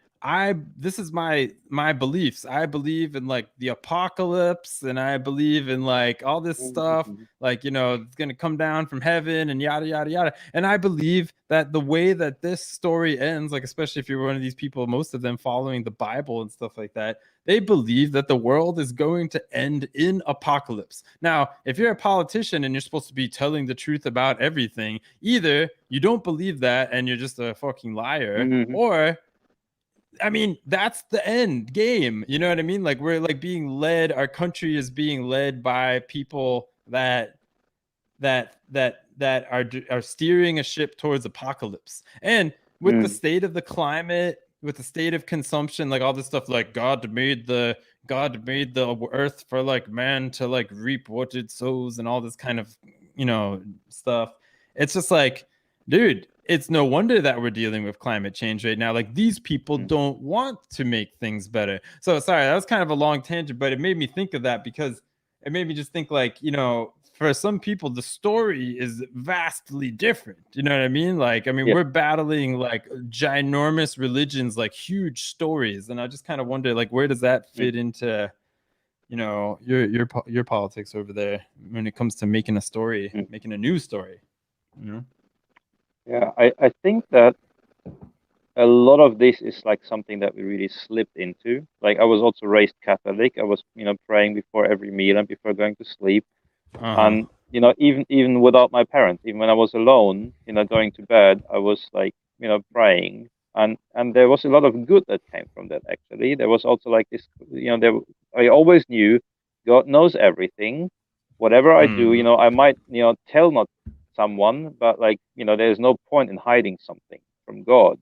S1: this is my beliefs. I believe in like the apocalypse, and I believe in like all this stuff. Like, it's gonna come down from heaven and yada yada yada. And I believe that the way that this story ends, like especially if you're one of these people, most of them following the Bible and stuff like that, they believe that the world is going to end in apocalypse. Now, if you're a politician and you're supposed to be telling the truth about everything, either you don't believe that and you're just a fucking liar, or I mean, that's the end game. You know what I mean? Like, we're like being led, our country is being led by people that are steering a ship towards apocalypse. And with the state of the climate, with the state of consumption, like all this stuff, like God made the earth for like man to like reap what it sows and all this kind of stuff. It's just like, dude, it's no wonder that we're dealing with climate change right now. Like, these people don't want to make things better. So sorry, that was kind of a long tangent, but it made me think of that because it made me just think like, for some people, the story is vastly different. You know what I mean? Like, I mean, we're battling like ginormous religions, like huge stories. And I just kind of wonder, like, where does that fit into, your politics over there when it comes to making a story, making a new story,
S2: Yeah, I think that a lot of this is like something that we really slipped into. Like, I was also raised Catholic. I was, praying before every meal and before going to sleep. And even without my parents, even when I was alone, going to bed, I was like, praying. And there was a lot of good that came from that. Actually, there was also like this, I always knew God knows everything. Whatever I do, I might, tell not someone, but like, there's no point in hiding something from God.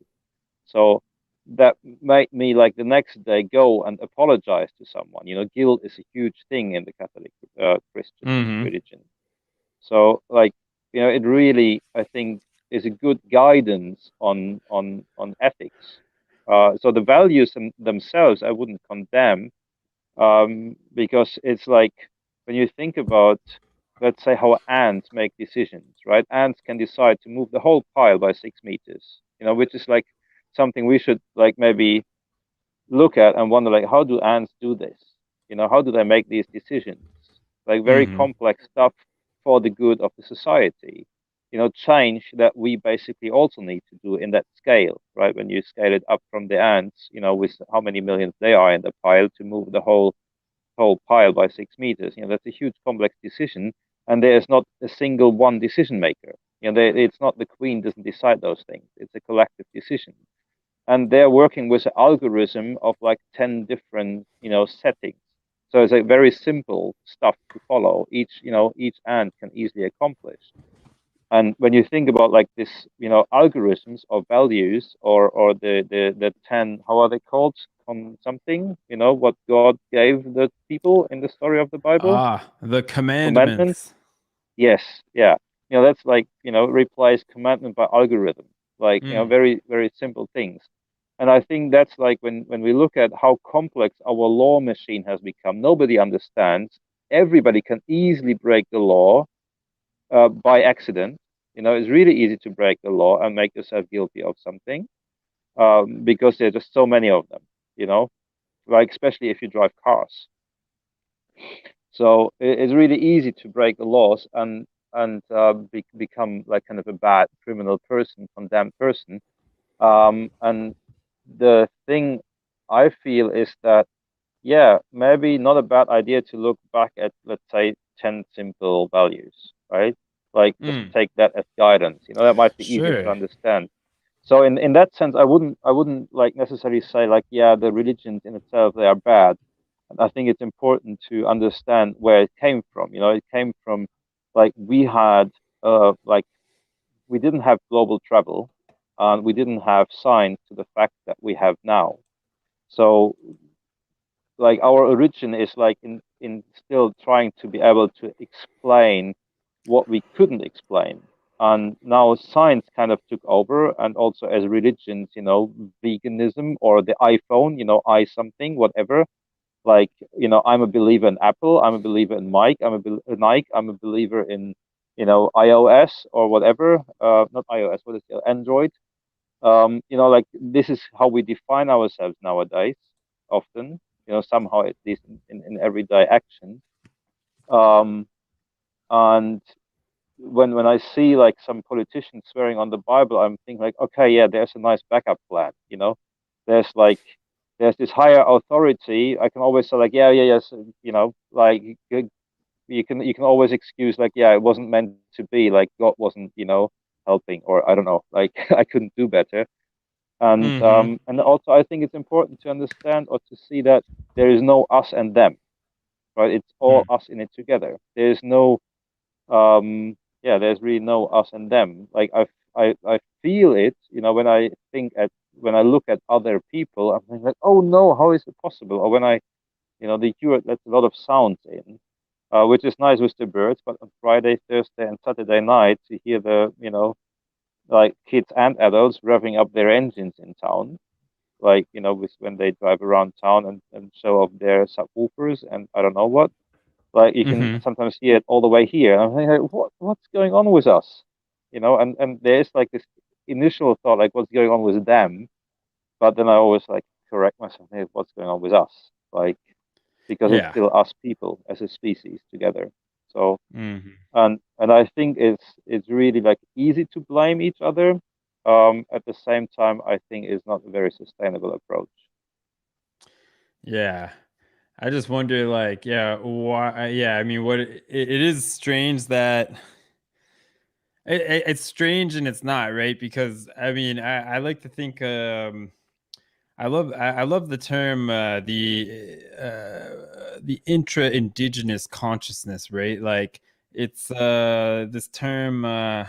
S2: So that made me like the next day go and apologize to someone. Guilt is a huge thing in the Catholic Christian religion. So like, it really, I think, is a good guidance on ethics. So the values themselves, I wouldn't condemn, because it's like when you think about, let's say, how ants make decisions, right? Ants can decide to move the whole pile by 6 meters, which is like something we should like maybe look at and wonder, like, how do ants do this? How do they make these decisions? Like very complex stuff for the good of the society. Change that we basically also need to do in that scale, right? When you scale it up from the ants, with how many millions they are in the pile to move the whole pile by 6 meters. That's a huge complex decision, and there is not a single one decision maker. It's not the queen doesn't decide those things. It's a collective decision, and they're working with an algorithm of like 10 different settings. So it's like very simple stuff to follow. Each ant can easily accomplish. And when you think about like this, algorithms or values or the 10, how are they called? Something, what God gave the people in the story of the Bible?
S1: The
S2: Commandments.
S1: commandments.
S2: Yes, yeah. That's like, replace commandment by algorithm. Like, very, very simple things. And I think that's like when we look at how complex our law machine has become, nobody understands. Everybody can easily break the law by accident. It's really easy to break the law and make yourself guilty of something because there's just so many of them, like especially if you drive cars. So it's really easy to break the laws and become like kind of a bad criminal person, condemned person. And the thing I feel is that, yeah, maybe not a bad idea to look back at, let's say, 10 simple values, right? Like just take that as guidance. That might be easier to understand. So in that sense, I wouldn't like necessarily say like, yeah, the religions in itself, they are bad. I think it's important to understand where it came from. It came from like like we didn't have global travel, and we didn't have science to the fact that we have now. So like our origin is like in still trying to be able to explain what we couldn't explain. And now science kind of took over, and also as religions, veganism or the iPhone, I something, whatever. Like, I'm a believer in Apple, I'm a believer in Nike, I'm a believer in, iOS or whatever. Not iOS, what is it? Android. Like this is how we define ourselves nowadays, often, somehow at least in everyday action. Um, and when I see like some politicians swearing on the Bible, I'm thinking like, okay, yeah, there's a nice backup plan. There's like there's this higher authority. I can always say like, yeah, yeah, yes, like you can always excuse like, yeah, it wasn't meant to be. Like God wasn't, helping, or I don't know, like I couldn't do better. And also I think it's important to understand or to see that there is no us and them, right? It's all us in it together. There's no yeah, there's really no us and them. Like I feel it, when I look at other people, I'm thinking like, oh no, how is it possible? Or when the Europe lets a lot of sounds in, which is nice with the birds, but on Friday, Thursday, and Saturday night to hear the like kids and adults revving up their engines in town, like when they drive around town and show off their subwoofers and I don't know what. Like you can sometimes hear it all the way here. And I'm thinking, like, what's going on with us? And there's like this initial thought, like, what's going on with them? But then I always like correct myself, hey, what's going on with us? Like, because it's still us people as a species together. So, and I think it's really like easy to blame each other. At the same time, I think it's not a very sustainable approach.
S1: Yeah. I just wonder, like, yeah, why? Yeah, I mean, it is strange that it's strange and it's not, right? Because I mean, I like to think, I love the term, the intra-indigenous consciousness, right? Like it's this term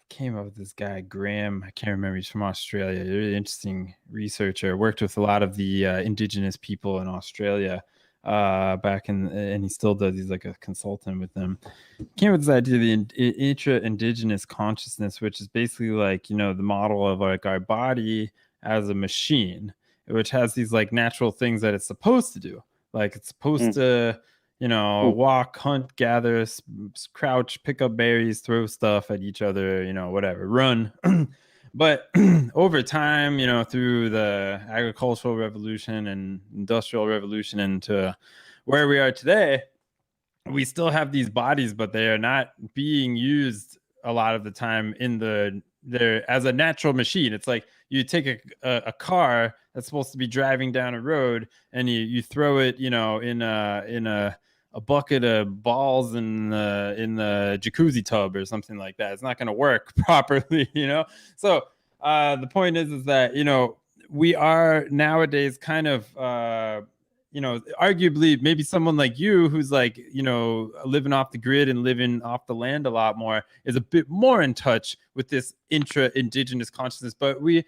S1: came up with this guy Graham. I can't remember. He's from Australia. Really interesting researcher. Worked with a lot of the indigenous people in Australia back in, and he still does. He's like a consultant with them. Came with this idea of the intra-indigenous consciousness, which is basically like the model of like our body as a machine, which has these like natural things that it's supposed to do. Like it's supposed to walk, hunt, gather, crouch, pick up berries, throw stuff at each other, whatever, run. But over time, through the agricultural revolution and industrial revolution and to where we are today, we still have these bodies, but they are not being used a lot of the time they're as a natural machine. It's like you take a car that's supposed to be driving down a road and you throw it, in a bucket of balls in the jacuzzi tub or something like that. It's not going to work properly. So the point is that we are nowadays kind of arguably maybe someone like you who's like, living off the grid and living off the land a lot more is a bit more in touch with this intra-indigenous consciousness. But we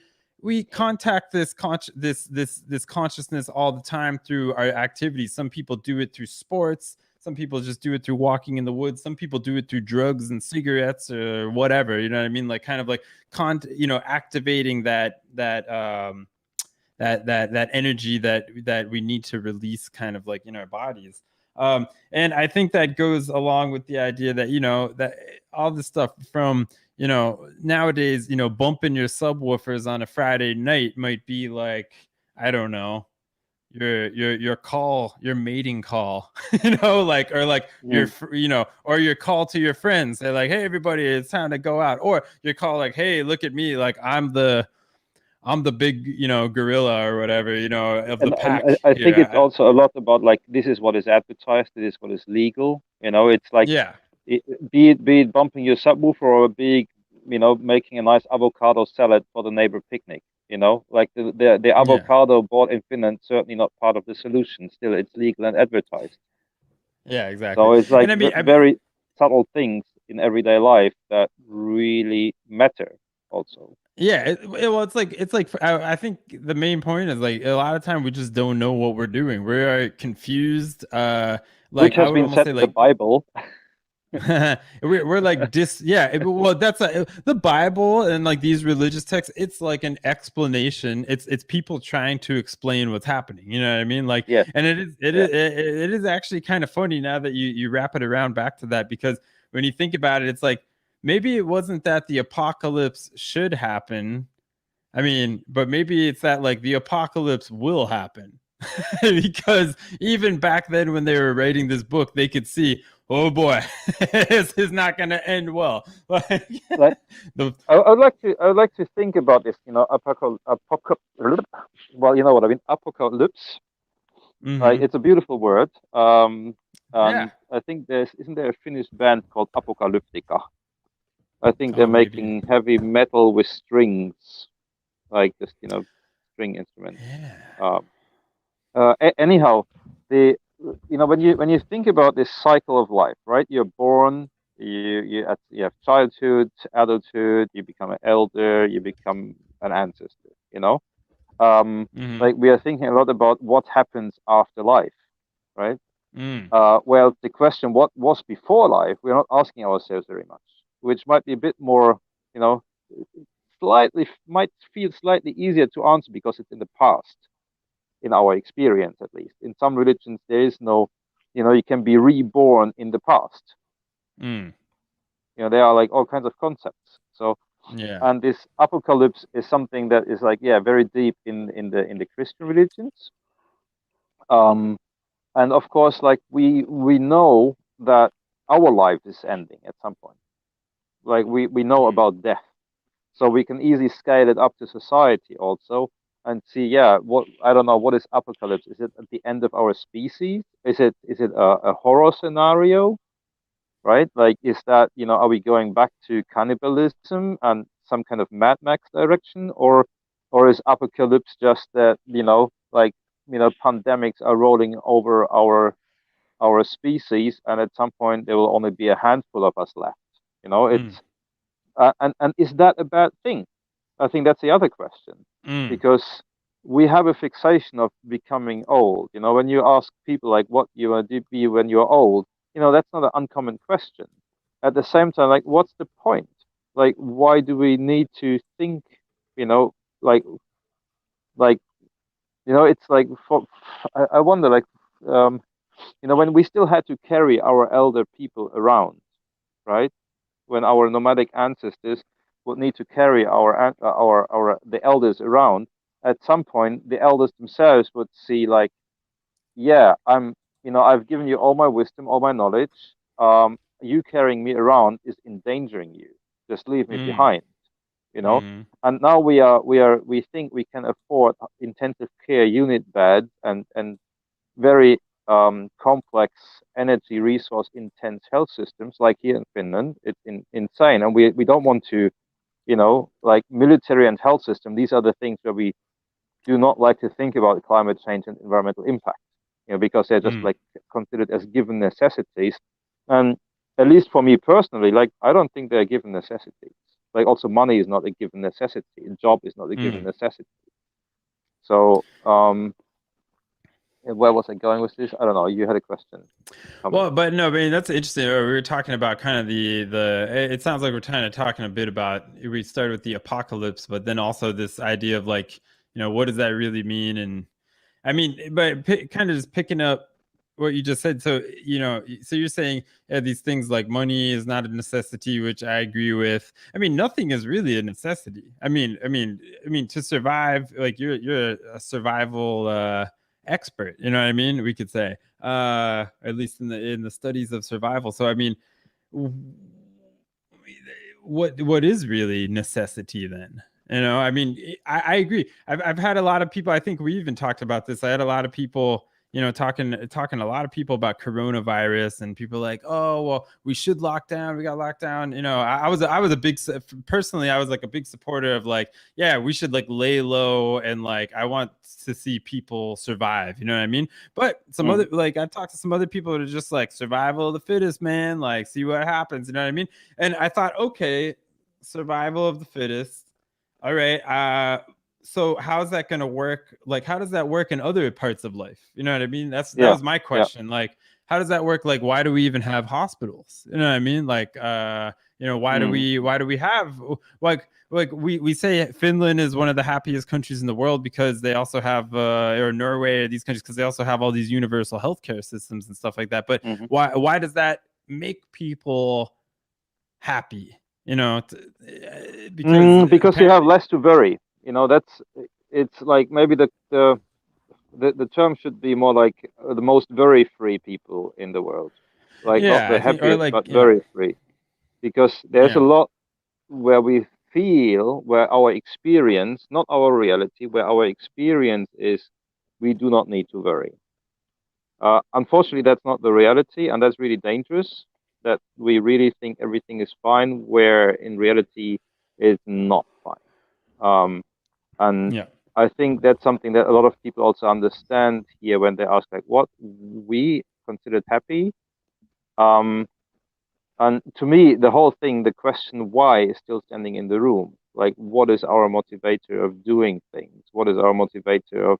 S1: contact this consciousness all the time through our activities. Some people do it through sports. Some people just do it through walking in the woods. Some people do it through drugs and cigarettes or whatever. You know what I mean? Like kind of like activating that energy that we need to release kind of like in our bodies. And I think that goes along with the idea that, that all this stuff from, nowadays, bumping your subwoofers on a Friday night might be like, I don't know, your mating call, like, or like or your call to your friends. They're like, hey, everybody, it's time to go out. Or your call like, hey, look at me. Like I'm the big, gorilla or whatever, of the pack.
S2: And I think it's also a lot about like, this is what is advertised, this is what is legal. It's like,
S1: yeah,
S2: be it bumping your subwoofer or being, making a nice avocado salad for the neighbor picnic. Like the avocado bought in Finland, certainly not part of the solution. Still, it's legal and advertised.
S1: Yeah, exactly.
S2: So it's like
S1: And I mean,
S2: very subtle things in everyday life that really matter also.
S1: yeah, well, it's like I think the main point is like a lot of time we just don't know what we're doing. We are confused. Like
S2: Which
S1: I
S2: has
S1: would
S2: been
S1: almost
S2: said
S1: say
S2: in the
S1: like
S2: Bible.
S1: we're like well, that's the Bible and like these religious texts. It's like an explanation. It's people trying to explain what's happening. You know what I mean? Like,
S2: Yes.
S1: and it is actually kind of funny now that you wrap it around back to that, because when you think about it, it's like maybe it wasn't that the apocalypse should happen. I mean, but maybe it's that like the apocalypse will happen. Because even back then when they were writing this book, they could see, oh boy, this is not going to end well.
S2: Like, I would like to think about this, well, you know what I mean, apocalypse. Like, it's a beautiful word. And I think isn't there a Finnish band called Apocalyptica? I think they're making heavy metal with strings, like just string instruments. Anyhow, when you think about this cycle of life, right? You're born, you have childhood, adulthood, you become an elder, you become an ancestor. Like we are thinking a lot about what happens after life, right? Well, the question what was before life, we're not asking ourselves very much, which might be a bit more, might feel slightly easier to answer because it's in the past, in our experience at least. In some religions, there is no, you can be reborn in the past. There are like all kinds of concepts. So and this apocalypse is something that is like very deep in the Christian religions. And of course, like we know that our life is ending at some point. Like we know about death, so we can easily scale it up to society also and see, what I don't know, what is apocalypse? Is it at the end of our species? Is it a horror scenario? Right? Like, is that, are we going back to cannibalism and some kind of Mad Max direction, or is apocalypse just that, like, pandemics are rolling over our species, and at some point there will only be a handful of us left. It's and is that a bad thing? I think that's the other question, because we have a fixation of becoming old. When you ask people like what you want to be when you're old, that's not an uncommon question. At the same time, like, what's the point? Like, why do we need to think? Like, it's like I wonder, like, when we still had to carry our elder people around, right? When our nomadic ancestors, would need to carry the elders around, at some point the elders themselves would see like, yeah, I've given you all my wisdom, all my knowledge. You carrying me around is endangering you. Just leave me
S1: Mm.
S2: behind, you know.
S1: Mm.
S2: And now we think we can afford intensive care unit beds and very complex energy resource intense health systems like here in Finland. It's insane, and we don't want to, like military and health system. These are the things where we do not like to think about climate change and environmental impact, because they're just
S1: Mm.
S2: like considered as given necessities. And at least for me personally, like I don't think they're given necessities. Like also money is not a given necessity. A job is not a given
S1: Mm.
S2: necessity. So where was I going with this? I don't know. You had a question coming.
S1: Well, but no, I mean that's interesting. We were talking about kind of the. It sounds like we're kind of talking a bit about. We started with the apocalypse, but then also this idea of like, what does that really mean? And I mean, but kind of just picking up what you just said. So so you're saying these things like money is not a necessity, which I agree with. I mean, nothing is really a necessity. I mean, to survive, like you're a survival expert. You know what I mean? We could say, at least in the studies of survival. So I mean, what is really necessity then? I mean, I agree. I've had a lot of people. I think we even talked about this. I had a lot of people, talking a lot of people about coronavirus, and people like, oh well, we should lock down. We got locked down. I was a big, personally, I was like a big supporter of like, yeah, we should like lay low, and like I want to see people survive. You know what I mean? But some other,
S2: Mm.
S1: like I've talked to some other people that are just like survival of the fittest, man. Like see what happens. You know what I mean? And I thought, okay, survival of the fittest. All right. So how's that going to work? Like, how does that work in other parts of life? You know what I mean? That
S2: Yeah,
S1: was my
S2: yeah.
S1: question. Like, how does that work? Like, why do we even have hospitals? You know what I mean? Like, why do
S2: Mm.
S1: we have like we say Finland is one of the happiest countries in the world because they also have or Norway or these countries because they also have all these universal healthcare systems and stuff like that. But
S2: Mm-hmm.
S1: why does that make people happy? Because
S2: Because you have
S1: apparently,
S2: less to worry. That's it's like maybe the term should be more like the most worry-free people in the world, like not
S1: yeah,
S2: the
S1: I think, or
S2: happiest,
S1: like,
S2: but worry-free. Because there's a
S1: yeah,
S2: lot where we feel, where our experience, not our reality, where our experience is, we do not need to worry. Unfortunately, that's not the reality, and that's really dangerous. That we really think everything is fine, where in reality it's not fine. And
S1: yeah,
S2: I think that's something that a lot of people also understand here when they ask, like, what we considered happy. Um, and to me, the whole thing, the question why is still standing in the room. Like, what is our motivator of doing things? What is our motivator of,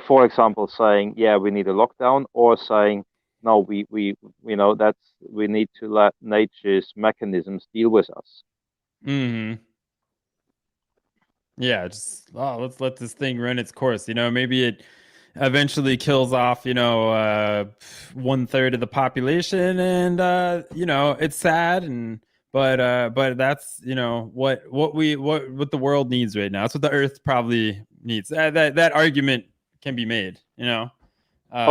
S2: for example, saying, yeah, we need a lockdown, or saying, no, we need to let nature's mechanisms deal with us.
S1: hmm yeah. Just let's let this thing run its course. Maybe it eventually kills off, 1/3 of the population, and it's sad, and but that's what the world needs right now. That's what the Earth probably needs. That argument can be made.
S2: Oh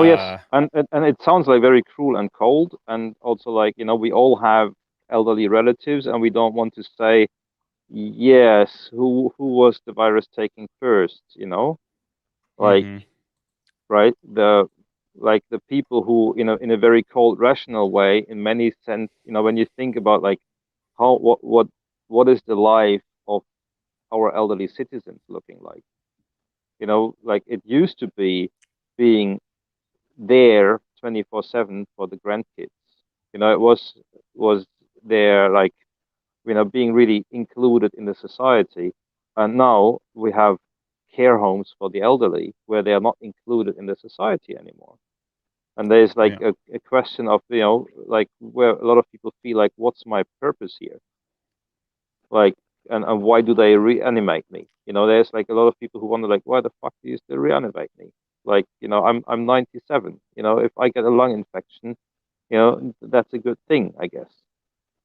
S2: yes,
S1: Uh,
S2: and it sounds like very cruel and cold, and also like we all have elderly relatives, and we don't want to say yes, who was the virus taking first, like
S1: hmm
S2: right the people who in a very cold rational way in many sense, when you think about like how what is the life of our elderly citizens looking like, like it used to be being there 24/7 for the grandkids. It was there like being really included in the society, and now we have care homes for the elderly where they are not included in the society anymore. And there's like
S1: yeah,
S2: a question of like where a lot of people feel like, what's my purpose here? Like, and why do they reanimate me? There's like a lot of people who wonder like, why the fuck do you still reanimate me? Like, I'm 97. If I get a lung infection, that's a good thing, I guess.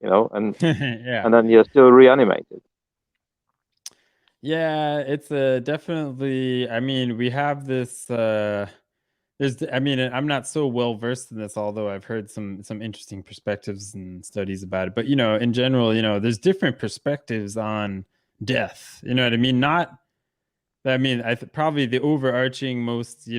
S2: and
S1: Yeah.
S2: and then you're still reanimated.
S1: Yeah, it's definitely, I mean, we have this I mean, I'm not so well versed in this, although I've heard some interesting perspectives and studies about it. But in general, there's different perspectives on death. You know what I mean? Not I mean, probably the overarching most,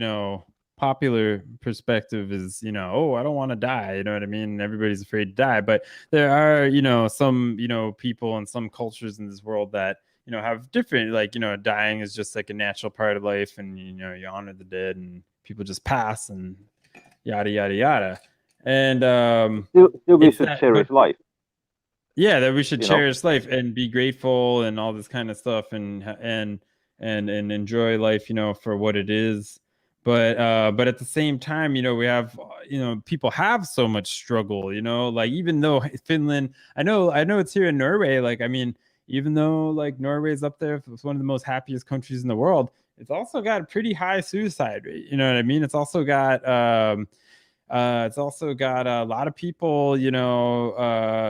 S1: popular perspective is, oh, I don't want to die. You know what I mean? Everybody's afraid to die. But there are, some, people and some cultures in this world that, have different, like, dying is just like a natural part of life, and, you honor the dead, and people just pass, and yada, yada, yada. And
S2: Still we
S1: it's
S2: should
S1: that, but
S2: cherish life.
S1: yeah, that we should
S2: You know,
S1: cherish life and be grateful and all this kind of stuff, and enjoy life, for what it is. But at the same time, we have, people have so much struggle, like, even though Finland, I know it's here in Norway, like, I mean, even though, like, Norway is up there with one of the most happiest countries in the world, it's also got a pretty high suicide rate. You know what I mean? It's also got a lot of people,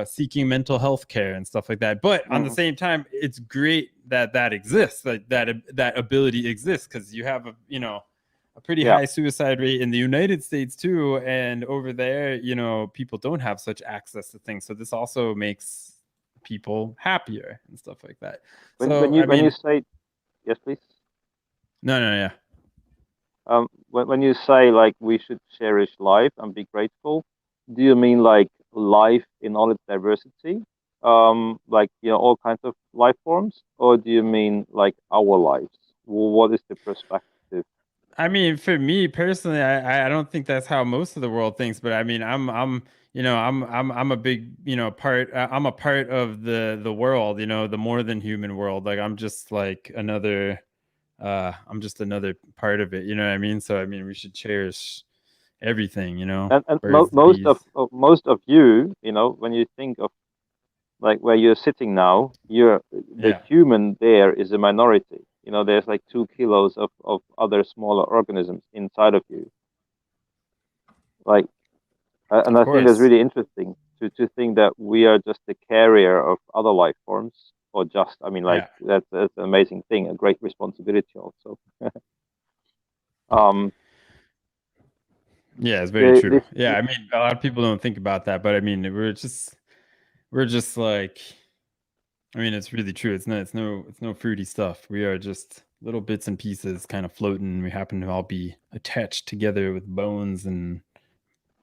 S1: seeking mental health care and stuff like that. But on the same time, it's great that that exists, that ability exists, because you have a pretty high suicide rate in the United States too, and over there, people don't have such access to things. So this also makes people happier and stuff like that.
S2: when you say, yes, please.
S1: No, yeah.
S2: When you say like we should cherish life and be grateful, do you mean like life in all its diversity, like all kinds of life forms, or do you mean like our lives? What is the perspective?
S1: I mean, for me personally, I don't think that's how most of the world thinks. But I mean, I'm a big, part. I'm a part of the world. The more than human world. Like, I'm just like another. I'm just another part of it. You know what I mean? So I mean, we should cherish everything.
S2: And
S1: Birds, the
S2: most
S1: bees.
S2: most of you, when you think of like where you're sitting now, the
S1: Yeah.
S2: human there is a minority. There's like 2 kilos of other smaller organisms inside of you. Like, and
S1: Of
S2: I think that's
S1: course.
S2: really interesting to think that we are just the carrier of other life forms, or just, I mean, like
S1: Yeah.
S2: that's an amazing thing, a great responsibility also. um,
S1: Yeah, it's very true.
S2: this,
S1: Yeah, I mean, a lot of people don't think about that, but I mean, we're just like, I mean, it's really true. It's no fruity stuff. We are just little bits and pieces kind of floating. We happen to all be attached together with bones and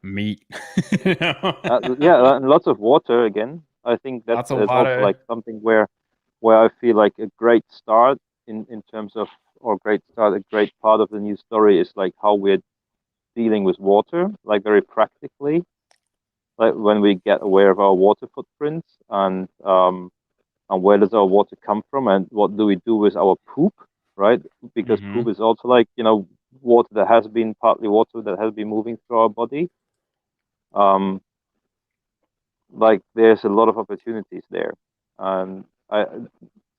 S1: meat. You know?
S2: yeah, and lots of water again. I think
S1: Lots of
S2: that's also
S1: water.
S2: like something where I feel like a great start in terms of, or great start, a great part of the new story is like how we're dealing with water, like very practically, like when we get aware of our water footprints, and where does our water come from, and what do we do with our poop, right? Because poop
S1: Hmm.
S2: is also like water that has been partly water that has been moving through our body. Um, like there's a lot of opportunities there, and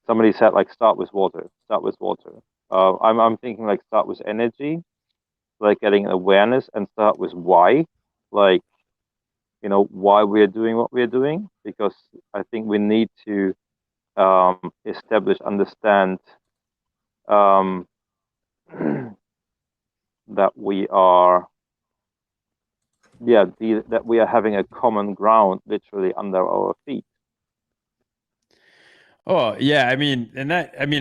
S2: somebody said like start with water, start with water. I'm thinking like start with energy, like getting awareness, and start with why, like why we're doing what we're doing, because I think we need to establish, understand, um, that we are, that we are having a common ground literally under our feet.
S1: Oh yeah, I mean,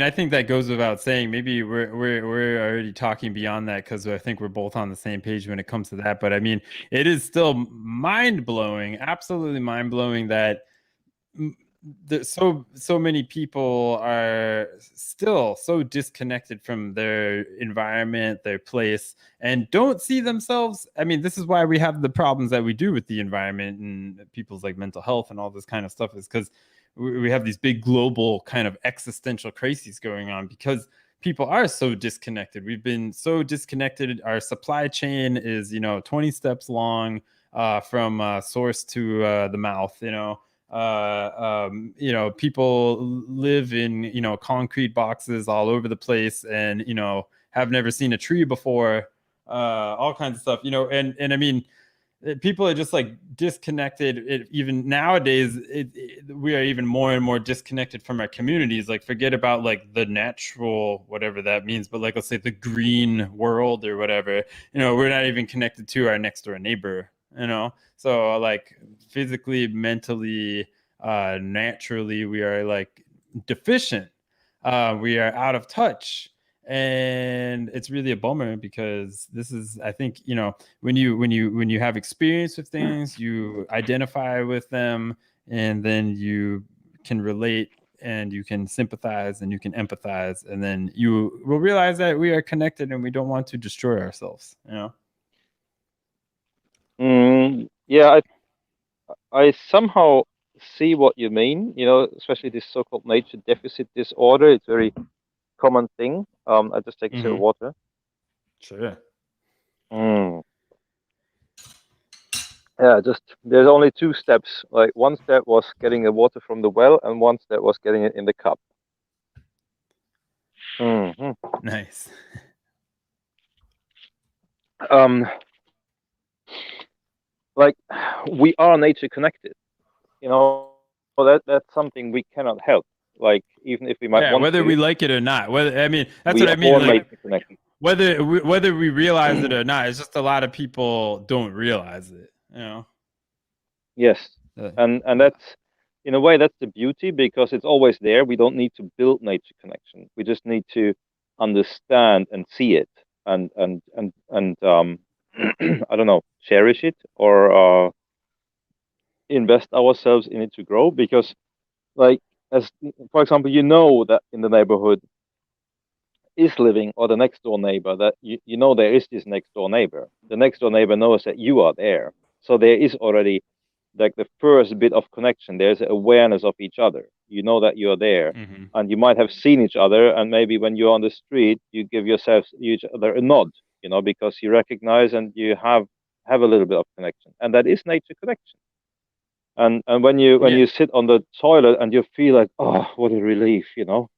S1: I think that goes without saying. Maybe we're already talking beyond that, because I think we're both on the same page when it comes to that. But I mean, it is still mind blowing, absolutely mind blowing, that so many people are still so disconnected from their environment, their place, and don't see themselves. I mean, this is why we have the problems that we do with the environment and people's like mental health and all this kind of stuff, is because we have these big global kind of existential crises going on, because people are so disconnected. We've been so disconnected. Our supply chain is 20 steps long, from source to the mouth. People live in concrete boxes all over the place, and have never seen a tree before, all kinds of stuff. And I mean, people are just like disconnected. Even nowadays, we are even more and more disconnected from our communities. Like, forget about like the natural, whatever that means, but like, let's say the green world or whatever, we're not even connected to our next door neighbor, so like physically, mentally, naturally, we are like deficient. We are out of touch, and it's really a bummer, because this is, I think, when you have experience with things, you identify with them, and then you can relate, and you can sympathize, and you can empathize, and then you will realize that we are connected, and we don't want to destroy ourselves.
S2: Yeah, I somehow see what you mean. Especially this so-called nature deficit disorder. It's a very common thing. I just take a sip of water.
S1: Sure.
S2: Yeah, there's only 2 steps. Like, one step was getting the water from the well, and one step was getting it in the cup.
S1: Nice.
S2: Like, we are nature connected. That's something we cannot help. Like, even if we might want
S1: whether
S2: to,
S1: we like it or not. That's
S2: we
S1: what I
S2: are
S1: mean.
S2: born
S1: Like,
S2: nature connected.
S1: whether we realize it or not, it's just a lot of people don't realize it.
S2: Yes, and that's, in a way, that's the beauty, because it's always there. We don't need to build nature connection. We just need to understand and see it, and I don't know, cherish it, or invest ourselves in it to grow. Because, like, as for example, that in the neighborhood is living, or the next door neighbor, that there is this next door neighbor. The next door neighbor knows that you are there, so there is already like the first bit of connection. There's awareness of each other. You know that you're there, and you might have seen each other, and maybe when you're on the street, you give each other a nod, because you recognize, and you have a little bit of connection, and that is nature connection. And when you sit on the toilet and you feel like, oh, what a relief, oh,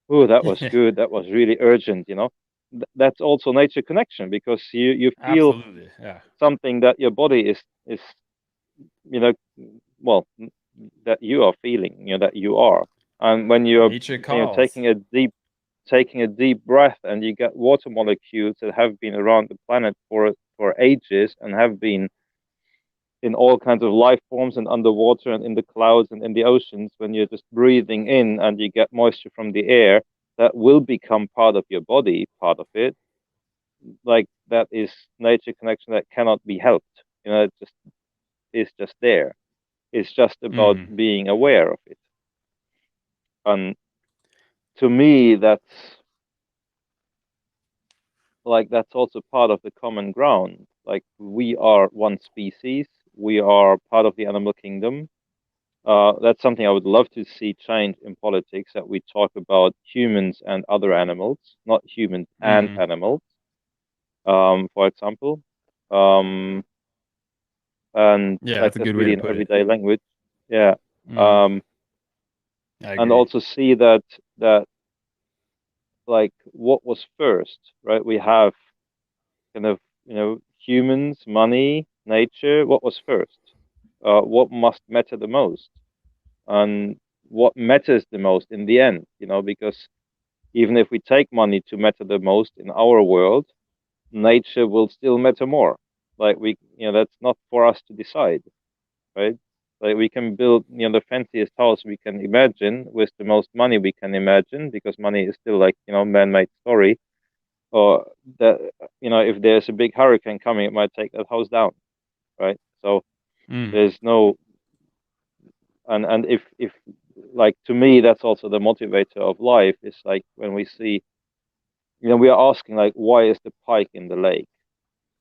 S2: that was good, that was really urgent, that's also nature connection, because you feel
S1: Absolutely, yeah,
S2: something that your body is well, that you are feeling, that you are. And when you're
S1: nature calls.
S2: taking a deep breath, and you get water molecules that have been around the planet for ages, and have been in all kinds of life forms, and underwater, and in the clouds, and in the oceans, when you're just breathing in, and you get moisture from the air, that will become part of your body, part of it. Like, that is nature connection that cannot be helped. It is just there. It's just about being aware of it. And to me, that's also part of the common ground. Like, we are one species. We are part of the animal kingdom. That's something I would love to see change in politics, that we talk about humans and other animals, not humans and animals, for example. And
S1: that's a good way
S2: really
S1: to
S2: in
S1: put
S2: everyday language. Yeah.
S1: I agree.
S2: And also see that like, what was first, right? We have kind of, humans, money, nature. What was first? What must matter the most? And what matters the most in the end? Because even if we take money to matter the most in our world, nature will still matter more. Like, that's not for us to decide, right? Like, we can build, the fanciest house we can imagine with the most money we can imagine, because money is still, like, man-made story. Or that, if there's a big hurricane coming, it might take that house down, right? So there's no, and if like, to me, that's also the motivator of life, is like, when we see, we are asking, like, why is the pike in the lake,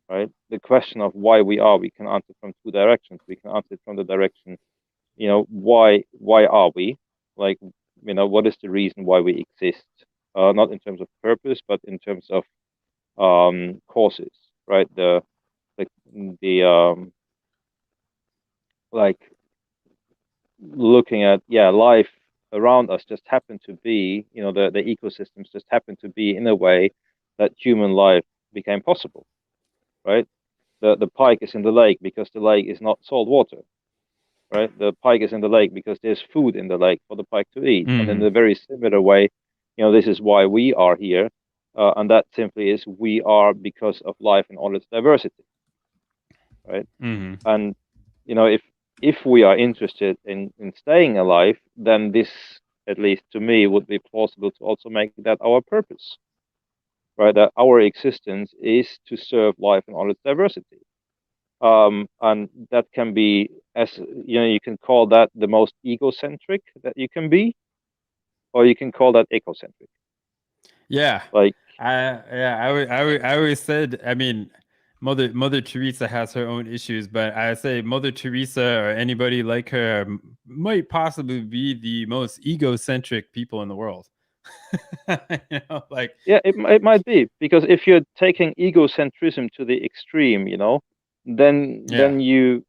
S2: right? The question of why we can answer from 2 directions. We can answer from the direction, why are we, like, what is the reason why we exist, not in terms of purpose, but in terms of causes, right? The like, looking at, life around us just happened to be, the ecosystems just happened to be in a way that human life became possible, right? the pike is in the lake because the lake is not salt water, right? The pike is in the lake because there's food in the lake for the pike to eat. And in a very similar way, this is why we are here, and that simply is we are because of life in all its diversity, right? And if we are interested in staying alive, then this, at least to me, would be plausible to also make that our purpose, right? That our existence is to serve life in all its diversity. And that can be, as you can call that the most egocentric that you can be, or you can call that ecocentric.
S1: Yeah.
S2: Like,
S1: I always said, I mean, Mother Teresa has her own issues, but I say Mother Teresa or anybody like her might possibly be the most egocentric people in the world. Like,
S2: yeah, it might be, because if you're taking egocentrism to the extreme, then you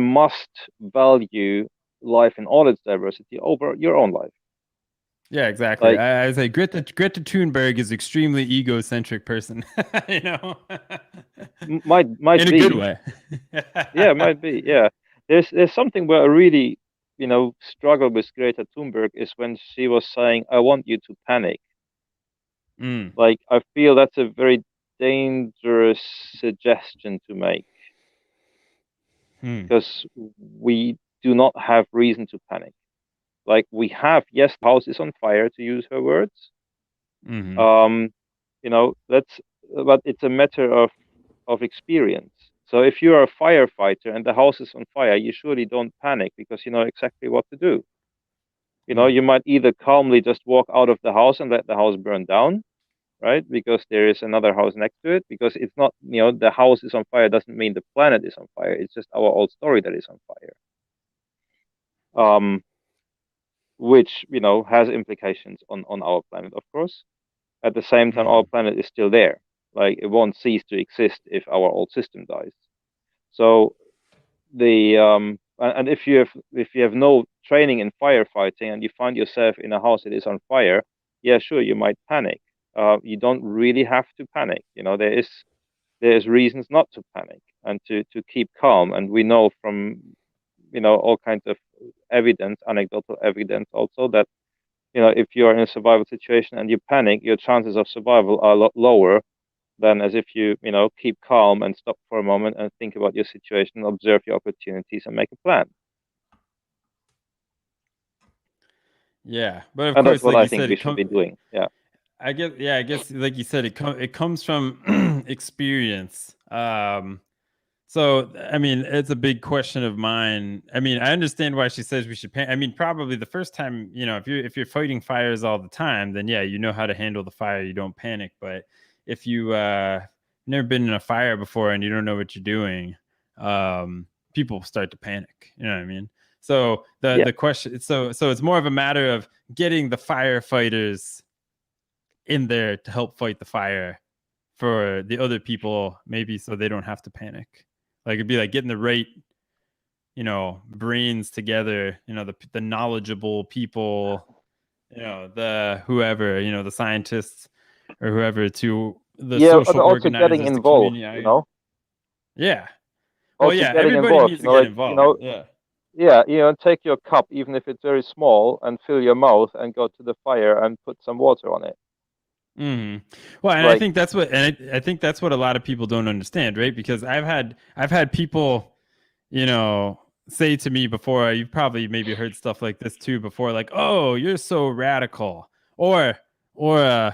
S2: must value life in all its diversity over your own life.
S1: Yeah, exactly.
S2: Like,
S1: I say Greta Thunberg is extremely egocentric person,
S2: might
S1: in a
S2: be.
S1: good way.
S2: Yeah, might be. Yeah, there's something where I really struggle with Greta Thunberg is when she was saying, "I want you to panic." Like, I feel that's a very dangerous suggestion to make, because we do not have reason to panic. Like, we have, yes, the house is on fire, to use her words. That's, but it's a matter of experience. So if you are a firefighter and the house is on fire, you surely don't panic because you know exactly what to do. You might either calmly just walk out of the house and let the house burn down, right? Because there is another house next to it. Because it's not, the house is on fire doesn't mean the planet is on fire. It's just our old story that is on fire. Which has implications on our planet, of course. At the same time, our planet is still there. Like, it won't cease to exist if our old system dies. So and if you have no training in firefighting and you find yourself in a house that is on fire, yeah, sure, you might panic. You don't really have to panic. There is reasons not to panic and to keep calm. And we know from all kinds of evidence, anecdotal evidence also, that if you are in a survival situation and you panic, your chances of survival are a lot lower than as if you keep calm and stop for a moment and think about your situation, observe your opportunities, and make a plan.
S1: Yeah, but of
S2: And
S1: course,
S2: that's what
S1: like
S2: I
S1: you
S2: think
S1: said,
S2: we should be doing. Yeah.
S1: I guess like you said, it comes from experience. So I mean, it's a big question of mine. I mean, I understand why she says we should panic. I mean, probably the first time, if you're fighting fires all the time, then yeah, you know how to handle the fire. You don't panic. But if you never been in a fire before and you don't know what you're doing, people start to panic. You know what I mean? So the question, so it's more of a matter of getting the firefighters in there to help fight the fire for the other people, maybe so they don't have to panic. Like, it'd be like getting the right, brains together, the knowledgeable people, the whoever, the scientists or whoever, to the
S2: Yeah, and
S1: social
S2: also getting
S1: organizers, the
S2: involved.
S1: community. Yeah. Well,
S2: Also
S1: yeah,
S2: getting
S1: everybody
S2: involved.
S1: needs to get involved. Yeah.
S2: Yeah, take your cup, even if it's very small, and fill your mouth and go to the fire and put some water on it.
S1: Well, and
S2: Like,
S1: I think that's what a lot of people don't understand, right? Because I've had people, say to me before. You've probably maybe heard stuff like this too before, like, "Oh, you're so radical," or "Oh,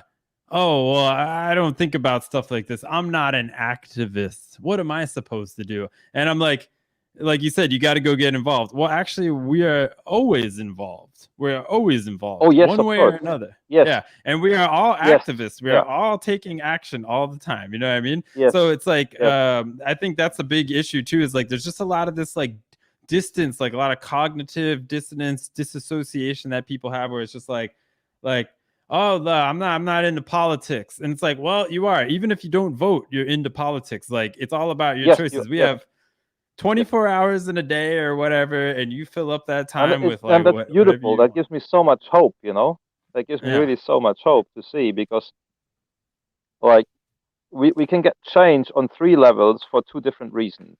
S1: well, I don't think about stuff like this. I'm not an activist. What am I supposed to do?" And I'm like you said, you got to go get involved. Well, actually, we are always involved. We're always
S2: oh
S1: involved,
S2: yes,
S1: one
S2: of
S1: way or
S2: course.
S1: another.
S2: Yes,
S1: Yeah, and we are all
S2: yes,
S1: activists. We
S2: yeah,
S1: are all taking action all the time. You know what I mean?
S2: yes,
S1: So it's like,
S2: yes.
S1: I think that's a big issue too. Is like there's just a lot of this like distance, like a lot of cognitive dissonance, disassociation that people have, where it's just like, oh, no, I'm not into politics, and it's like, well, you are. Even if you don't vote, you're into politics. Like, it's all about your
S2: Yes,
S1: choices. We
S2: yes,
S1: have
S2: yes.
S1: 24 hours in a day or whatever, and you fill up that time with like
S2: And that's
S1: whatever
S2: beautiful.
S1: you
S2: That
S1: want.
S2: gives me so much hope. That gives me
S1: Yeah.
S2: really so much hope to see, because, like, we can get change on 3 levels for 2 different reasons.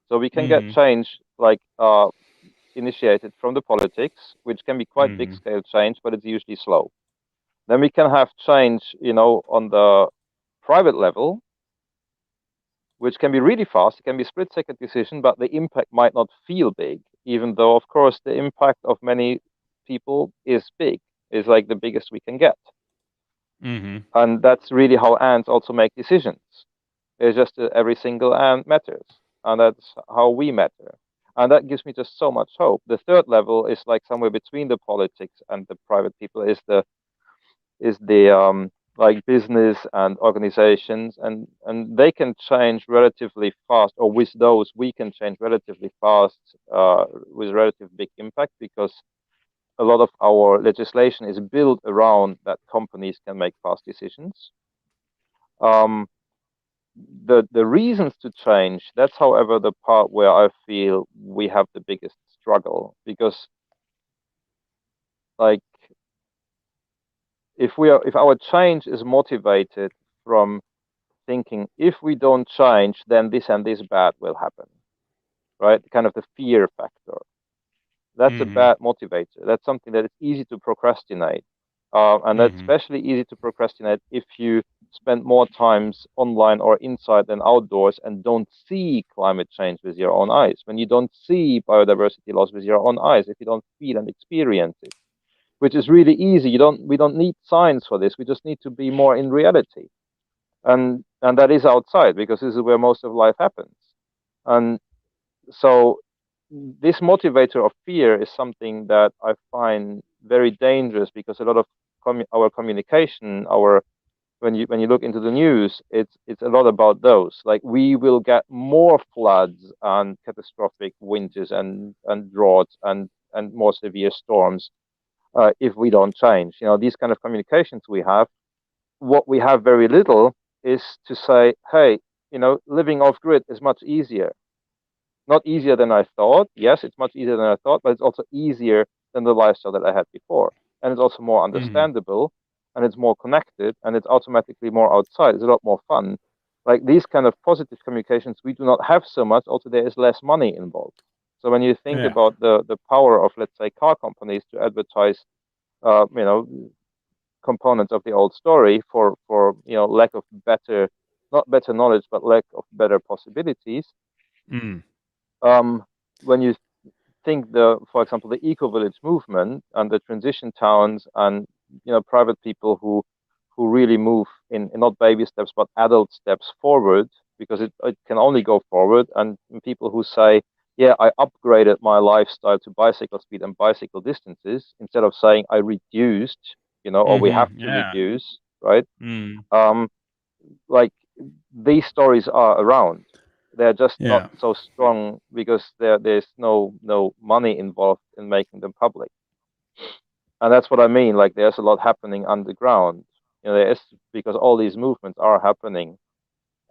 S2: So we can get change like initiated from the politics, which can be quite big scale change, but it's usually slow. Then we can have change, on the private level, which can be really fast. It can be a split-second decision, but the impact might not feel big, even though, of course, the impact of many people is big, is like the biggest we can get. And that's really how ants also make decisions. It's just every single ant matters, and that's how we matter. And that gives me just so much hope. The third level is like somewhere between the politics and the private people, is the like business and organizations, and they can change relatively fast, or with those we can change relatively fast with relative big impact, because a lot of our legislation is built around that companies can make fast decisions. The reasons to change, that's however the part where I feel we have the biggest struggle, because like if our change is motivated from thinking if we don't change then this and this bad will happen, right? Kind of the fear factor. That's a bad motivator. That's something that is easy to procrastinate. And that's especially easy to procrastinate if you spend more times online or inside than outdoors and don't see climate change with your own eyes. When you don't see biodiversity loss with your own eyes, if you don't feel and experience it, which is really easy. We don't need science for this. We just need to be more in reality. And that is outside, because this is where most of life happens. And so this motivator of fear is something that I find very dangerous, because a lot of our communication, when you look into the news, it's a lot about those. Like, we will get more floods and catastrophic winters and droughts and more severe storms if we don't change. These kind of communications we have. What we have very little is to say, hey, living off grid is much easier. Not easier than I thought. Yes, it's much easier than I thought, but it's also easier than the lifestyle that I had before. And it's also more understandable, and it's more connected, and it's automatically more outside. It's a lot more fun. Like, these kind of positive communications we do not have so much. Also, there is less money involved. So when you think about the power of, let's say, car companies to advertise, components of the old story for lack of not better knowledge, but lack of better possibilities. When you think for example, the eco-village movement and the transition towns and private people who really move in not baby steps but adult steps forward, because it can only go forward, and people who say, yeah, I upgraded my lifestyle to bicycle speed and bicycle distances, instead of saying I reduced, or we have to reduce, right? Like, these stories are around. They're just not so strong because there's no money involved in making them public. And that's what I mean. Like, there's a lot happening underground. There is, because all these movements are happening.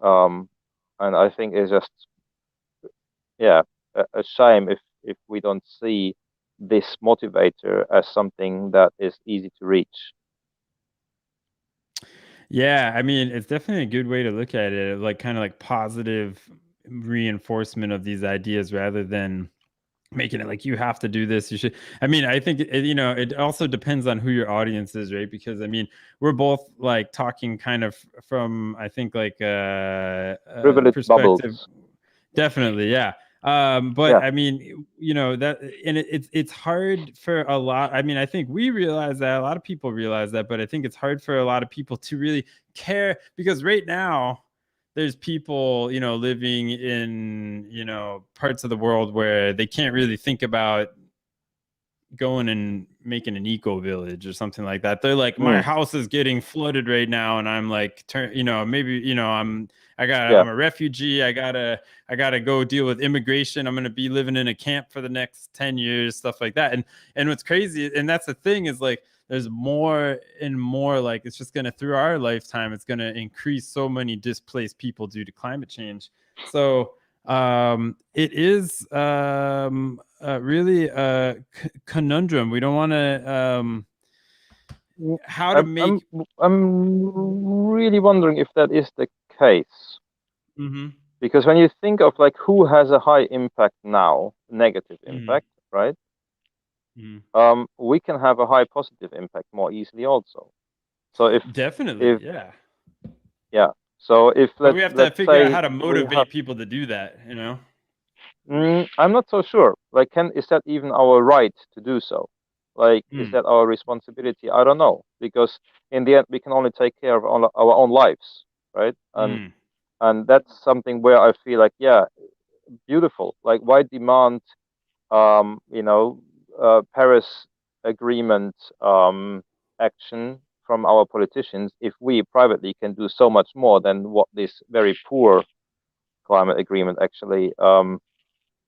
S2: And I think it's just, a shame if we don't see this motivator as something that is easy to reach.
S1: Yeah, I mean, it's definitely a good way to look at it, like kind of like positive reinforcement of these ideas, rather than making it like you have to do this, you should. I mean, I think it also depends on who your audience is, right? Because I mean, we're both like talking kind of from, I think, like
S2: Privilege
S1: perspective.
S2: bubbles.
S1: Definitely, yeah. But I mean, that, and it's hard for a lot. I mean, I think we realize that, a lot of people realize that, but I think it's hard for a lot of people to really care, because right now there's people, living in, parts of the world where they can't really think about going and making an eco village or something like that. They're like, my house is getting flooded right now, and I'm like, maybe, I'm a refugee. I gotta go deal with immigration. I'm gonna be living in a camp for the next 10 years, stuff like that. And what's crazy, and that's the thing, is like, there's more and more, like, it's just gonna, through our lifetime, it's gonna increase so many displaced people due to climate change. So it is really a conundrum. We don't want to how to make.
S2: I'm really wondering if that is the case.
S1: Mm-hmm.
S2: Because when you think of like who has a high impact now, negative impact, right? We can have a high positive impact more easily also. So
S1: Definitely,
S2: if
S1: yeah.
S2: so if
S1: But we have to
S2: let's
S1: figure out
S2: say
S1: how to
S2: we have,
S1: motivate people to do that, you know?
S2: I'm not so sure. Like, is that even our right to do so? Like, is
S1: Mm.
S2: that our responsibility? I don't know, because in the end, we can only take care of our own lives, right? And that's something where I feel like, yeah, beautiful. Like, why demand, you know, Paris Agreement action from our politicians if we privately can do so much more than what this very poor climate agreement actually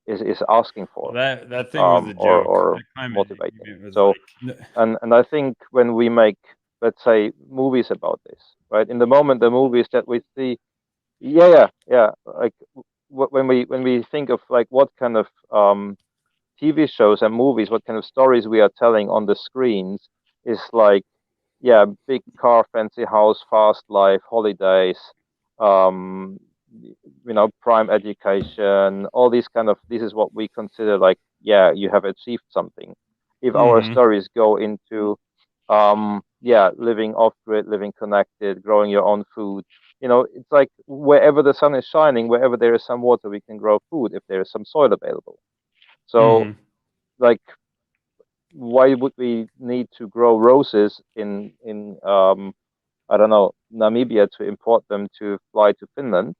S2: is asking
S1: Well,
S2: for,
S1: that thing was a joke.
S2: or
S1: That climate
S2: motivating.
S1: agreement was
S2: So,
S1: like,
S2: and I think when we make, let's say, movies about this, right? In the moment, the movies that we see, yeah, like when we think of like what kind of TV shows and movies, what kind of stories we are telling on the screens is like, yeah, big car, fancy house, fast life, holidays, um, prime education, all these kind of, this is what we consider like, yeah, you have achieved something. If our stories go into, yeah, living off grid, living connected, growing your own food, it's like wherever the sun is shining, wherever there is some water, we can grow food if there is some soil available. So, like, why would we need to grow roses in I don't know, Namibia to import them to fly to Finland?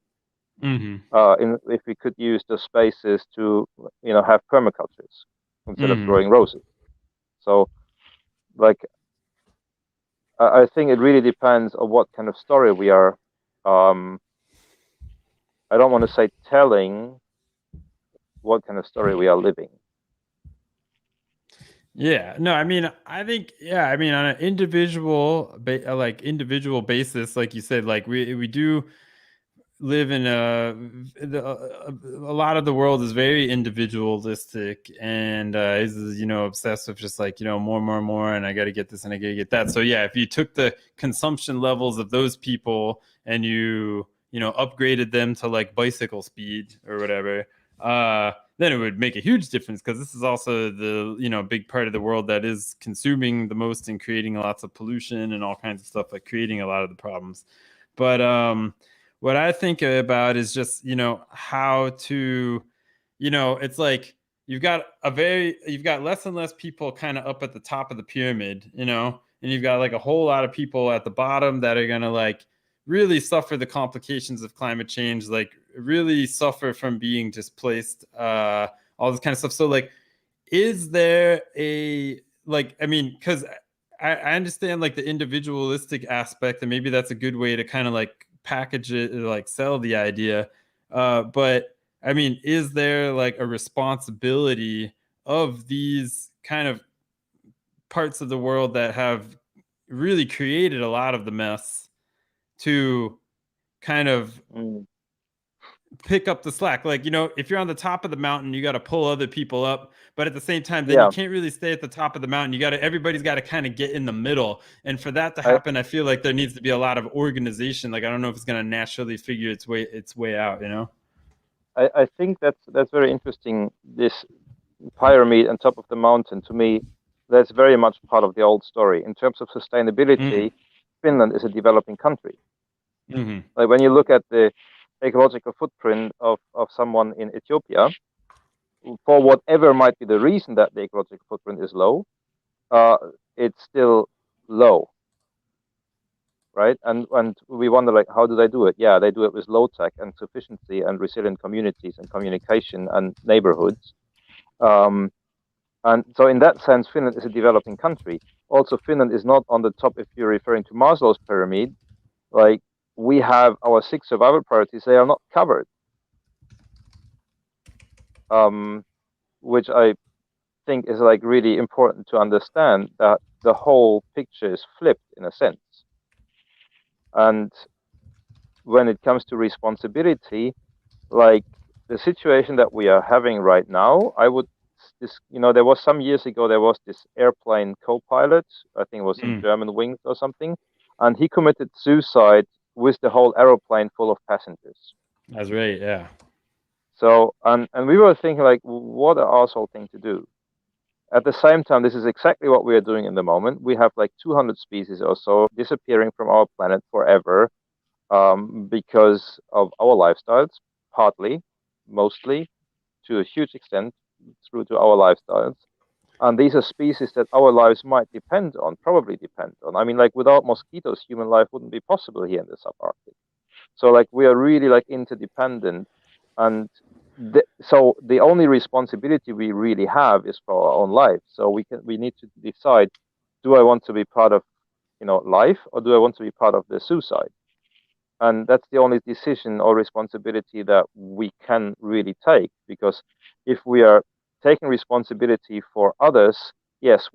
S2: If we could use the spaces to have permacultures instead of growing roses. So, like, I think it really depends on what kind of story we are. I don't want to say telling, what kind of story we are living.
S1: Yeah, no, I mean, I think, yeah, I mean, on an individual basis, like you said, like we do live in a lot of the world is very individualistic and is obsessed with just like more and more and more, and I got to get this and I got to get that. So yeah, if you took the consumption levels of those people and you upgraded them to like bicycle speed or whatever, then it would make a huge difference, because this is also the big part of the world that is consuming the most and creating lots of pollution and all kinds of stuff, like creating a lot of the problems. But what I think about is just how to it's like you've got less and less people kind of up at the top of the pyramid, and you've got like a whole lot of people at the bottom that are gonna like really suffer the complications of climate change, like really suffer from being displaced, all this kind of stuff. So like, is there a like, I mean, because I understand like the individualistic aspect, and maybe that's a good way to kind of like package it, or like sell the idea. But I mean, is there like a responsibility of these kind of parts of the world that have really created a lot of the mess to kind of pick up the slack? Like, if you're on the top of the mountain, you got to pull other people up, but at the same time, then you can't really stay at the top of the mountain. Everybody's got to kind of get in the middle. And for that to happen, I feel like there needs to be a lot of organization. Like, I don't know if it's going to naturally figure its way out,
S2: I think that's very interesting. This pyramid on top of the mountain, to me, that's very much part of the old story. In terms of sustainability, Finland is a developing country. Like, when you look at the ecological footprint of someone in Ethiopia, for whatever might be the reason that the ecological footprint is low, it's still low, right? And we wonder, like, how do they do it? Yeah, they do it with low tech and sufficiency and resilient communities and communication and neighborhoods. And so in that sense, Finland is a developing country. Also, Finland is not on the top if you're referring to Maslow's pyramid. Like, we have our 6 survival priorities, they are not covered. Which I think is like really important to understand, that the whole picture is flipped in a sense. And when it comes to responsibility, like the situation that we are having right now, there was some years ago, there was this airplane co-pilot, I think it was in German Wings or something, and he committed suicide with the whole aeroplane full of passengers.
S1: That's right. Yeah.
S2: So, and we were thinking like, what an arsehole thing to do. At the same time, this is exactly what we are doing in the moment. We have like 200 species or so disappearing from our planet forever, because of our lifestyles, partly, mostly, to a huge extent, through to our lifestyles. And these are species that our lives might depend on, probably depend on. I mean, like without mosquitoes, human life wouldn't be possible here in the subarctic. So like we are really like interdependent, and so the only responsibility we really have is for our own life. So we need to decide: do I want to be part of, life, or do I want to be part of the suicide? And that's the only decision or responsibility that we can really take. Because if we are taking responsibility for others, yes,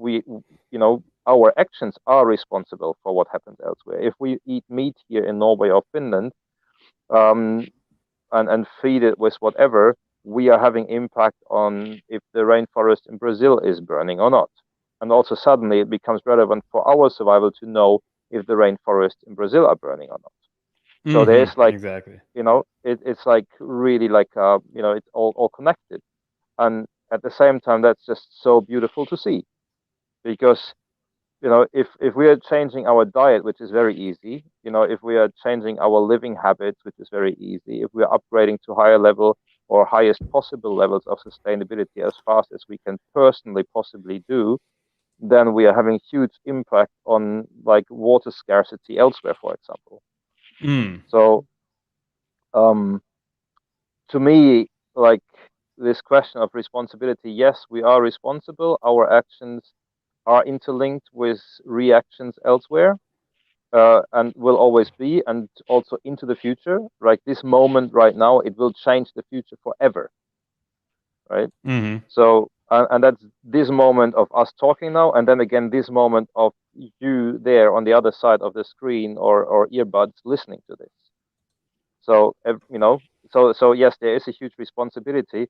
S2: our actions are responsible for what happens elsewhere. If we eat meat here in Norway or Finland, um, and feed it with whatever, we are having impact on if the rainforest in Brazil is burning or not. And also suddenly it becomes relevant for our survival to know if the rainforest in Brazil are burning or not. So there's like,
S1: exactly.
S2: It's like really like, it's all connected. And at the same time, that's just so beautiful to see. Because, if we are changing our diet, which is very easy, if we are changing our living habits, which is very easy, if we are upgrading to higher level or highest possible levels of sustainability as fast as we can personally possibly do, then we are having huge impact on like water scarcity elsewhere, for example. So, to me, like this question of responsibility, yes, we are responsible. Our actions are interlinked with reactions elsewhere, and will always be, and also into the future. Like this moment right now, it will change the future forever, right? So, and that's this moment of us talking now, and then again this moment of you there on the other side of the screen or earbuds listening to this. So, so yes, there is a huge responsibility.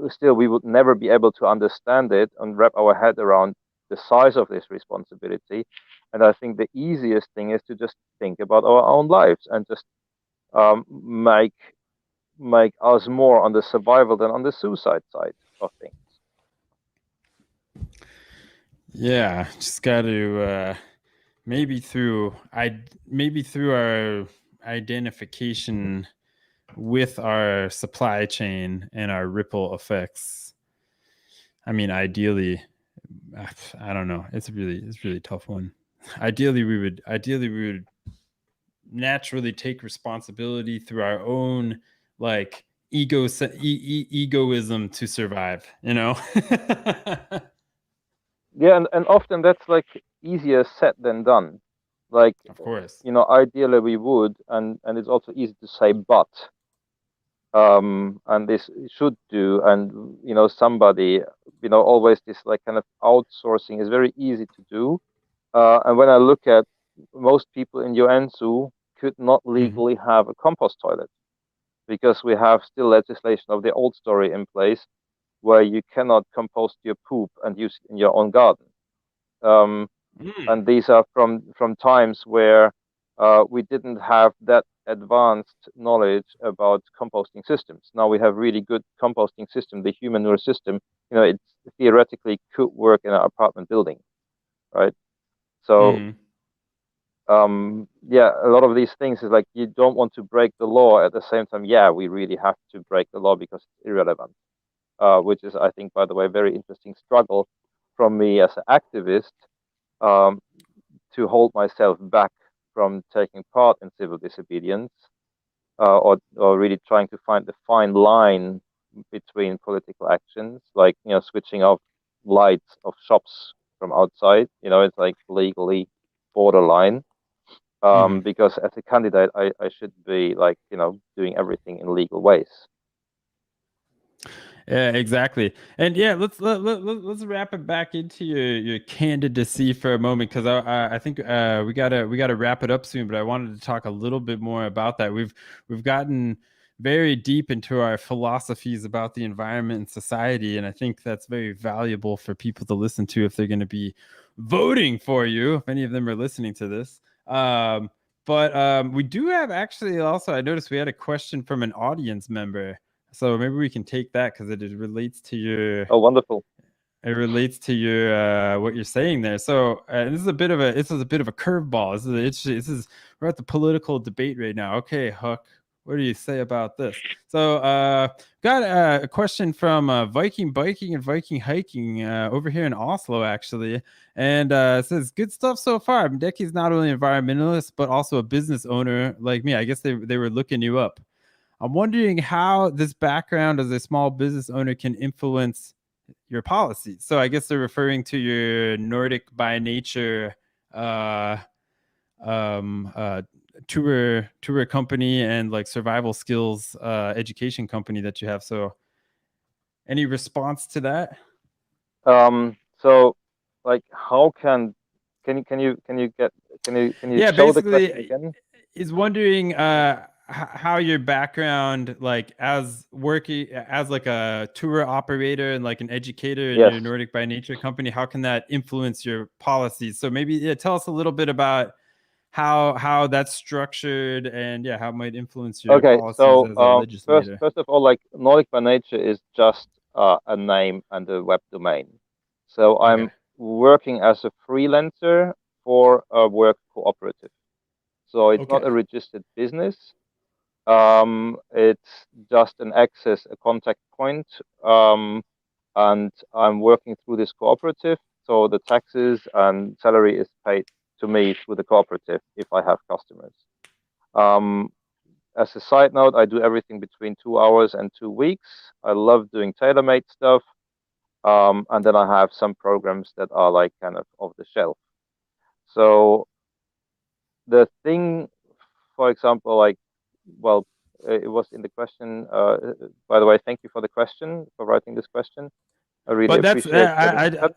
S2: Still, we would never be able to understand it and wrap our head around the size of this responsibility. And I think the easiest thing is to just think about our own lives and just, make us more on the survival than on the suicide side of things.
S1: Yeah, just got to maybe through our identification with our supply chain and our ripple effects. I mean, ideally, I don't know. It's a really tough one. Ideally, we would naturally take responsibility through our own like egoism to survive.
S2: Yeah, and often that's like easier said than done. Like,
S1: Of course.
S2: ideally we would, and it's also easy to say, but and this should do, and somebody, always this like kind of outsourcing is very easy to do. And when I look at most people in Joensuu could not legally have a compost toilet, because we have still legislation of the old story in place where you cannot compost your poop and use it in your own garden. And these are from times where we didn't have that advanced knowledge about composting systems. Now we have really good composting system. The human manure system, it theoretically could work in an apartment building, right? So, yeah, a lot of these things is like you don't want to break the law. At the same time, yeah, we really have to break the law because it's irrelevant. Which is, I think, by the way, a very interesting struggle from me as an activist, to hold myself back from taking part in civil disobedience, or really trying to find the fine line between political actions, like switching off lights of shops from outside. It's like legally borderline. Because as a candidate, I should be like doing everything in legal ways.
S1: Yeah, exactly. And yeah, let's wrap it back into your candidacy for a moment, because I think we gotta wrap it up soon. But I wanted to talk a little bit more about that. We've gotten very deep into our philosophies about the environment and society, and I think that's very valuable for people to listen to if they're going to be voting for you. If any of them are listening to this. But we do have actually also, I noticed we had a question from an audience member. So maybe we can take that because it relates to your
S2: Oh, wonderful.
S1: it relates to your what you're saying there. So this is a bit of a curveball. We're at the political debate right now. Okay, Huck, what do you say about this? So got a question from Viking Biking and Viking Hiking over here in Oslo, actually. And it says, good stuff so far. Middeke is not only an environmentalist, but also a business owner like me. I guess they were looking you up. I'm wondering how this background as a small business owner can influence your policies. So I guess they're referring to your Nordic by nature uh, tour company and like survival skills education company that you have. So any response to that?
S2: So like how can you
S1: Yeah,
S2: show the question
S1: basically
S2: again?
S1: is wondering how your background like as working as like a tour operator and like an educator in
S2: Yes.
S1: your Nordic by nature company, how can that influence your policies? So maybe tell us a little bit about how that's structured and how it might influence your
S2: Okay,
S1: policies
S2: so
S1: as a legislator.
S2: first of all, like Nordic by Nature is just a name and a web domain. So
S1: Okay.
S2: I'm working as a freelancer for a work cooperative. So it's not
S1: Okay.
S2: a registered business. It's just an access, a contact point, and I'm working through this cooperative. So the taxes and salary is paid to me through the cooperative if I have customers. Um, as a side note, I do everything between 2 hours and 2 weeks. I love doing tailor-made stuff. And then I have some programs that are like kind of off the shelf. So the thing, for example, like, well, it was in the question. By the way, thank you for the question, for writing this question. I really
S1: But that's
S2: appreciate getting to that.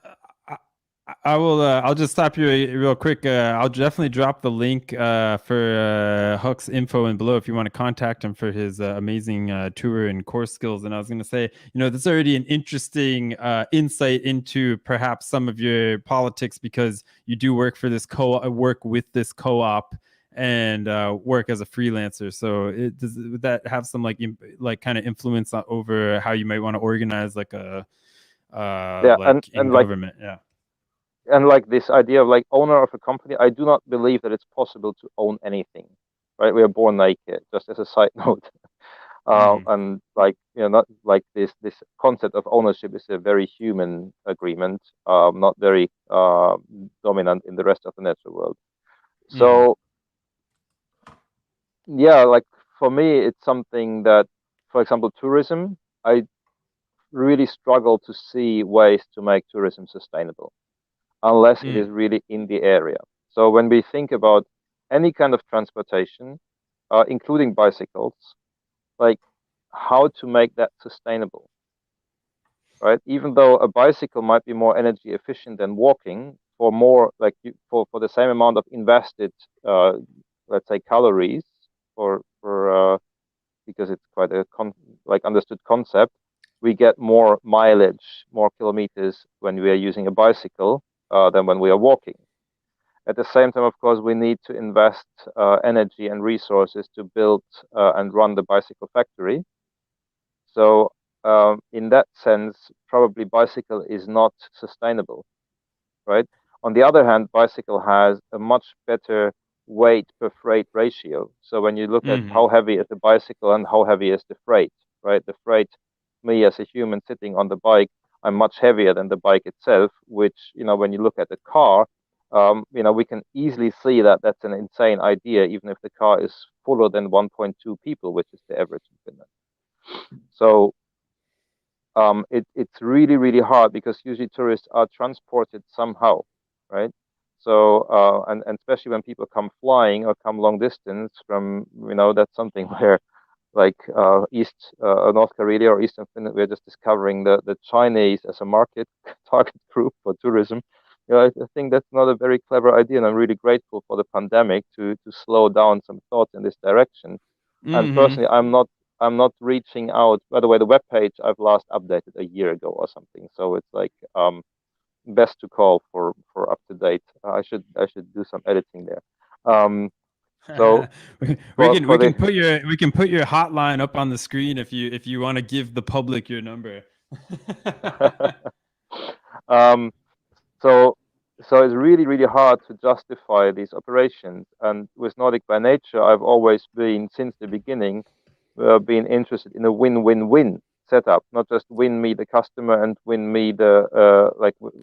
S1: I will. I'll just stop you real quick. I'll definitely drop the link for Huck's info in below if you want to contact him for his amazing tour and course skills. And I was going to say, that's already an interesting insight into perhaps some of your politics because you do work for this work with this co-op and work as a freelancer. So would that have some like kind of influence over how you might want to organize like a
S2: Yeah,
S1: like in government? Yeah.
S2: and like this idea of like owner of a company, I do not believe that it's possible to own anything, right? We are born naked, just as a side note.
S1: Mm-hmm.
S2: And like not like this concept of ownership is a very human agreement, not very dominant in the rest of the natural world.
S1: Mm-hmm.
S2: So yeah, like for me, it's something that, for example, tourism, I really struggle to see ways to make tourism sustainable unless it is
S1: Mm.
S2: really in the area. So when we think about any kind of transportation, including bicycles, like how to make that sustainable, right? Even though a bicycle might be more energy efficient than walking, for more like for the same amount of invested, let's say calories, for because it's quite a like understood concept, we get more mileage, more kilometers when we are using a bicycle than when we are walking. At the same time, of course, we need to invest energy and resources to build and run the bicycle factory. So, in that sense, probably bicycle is not sustainable, right? On the other hand, bicycle has a much better weight per freight ratio. So when you look at
S1: Mm-hmm.
S2: how heavy is the bicycle and how heavy is the freight, right? The freight, me as a human sitting on the bike, I'm much heavier than the bike itself, which, when you look at the car, we can easily see that that's an insane idea, even if the car is fuller than 1.2 people, which is the average in Finland. So it's really, really hard because usually tourists are transported somehow, right? So, and especially when people come flying or come long distance from, that's something where like North Korea or Eastern Finland, we're just discovering the Chinese as a market target group for tourism. I think that's not a very clever idea, and I'm really grateful for the pandemic to slow down some thoughts in this direction. And
S1: Mm-hmm.
S2: personally, I'm not reaching out. By the way, the web page I've last updated a year ago or something. So it's like best to call for up to date. I should do some editing there. So
S1: we
S2: for
S1: can
S2: the
S1: put your hotline up on the screen if you want to give the public your number.
S2: um, so so it's really really hard to justify these operations. And with Nordic by nature, I've always been since the beginning been interested in a win-win-win setup, not just win me the customer and win me the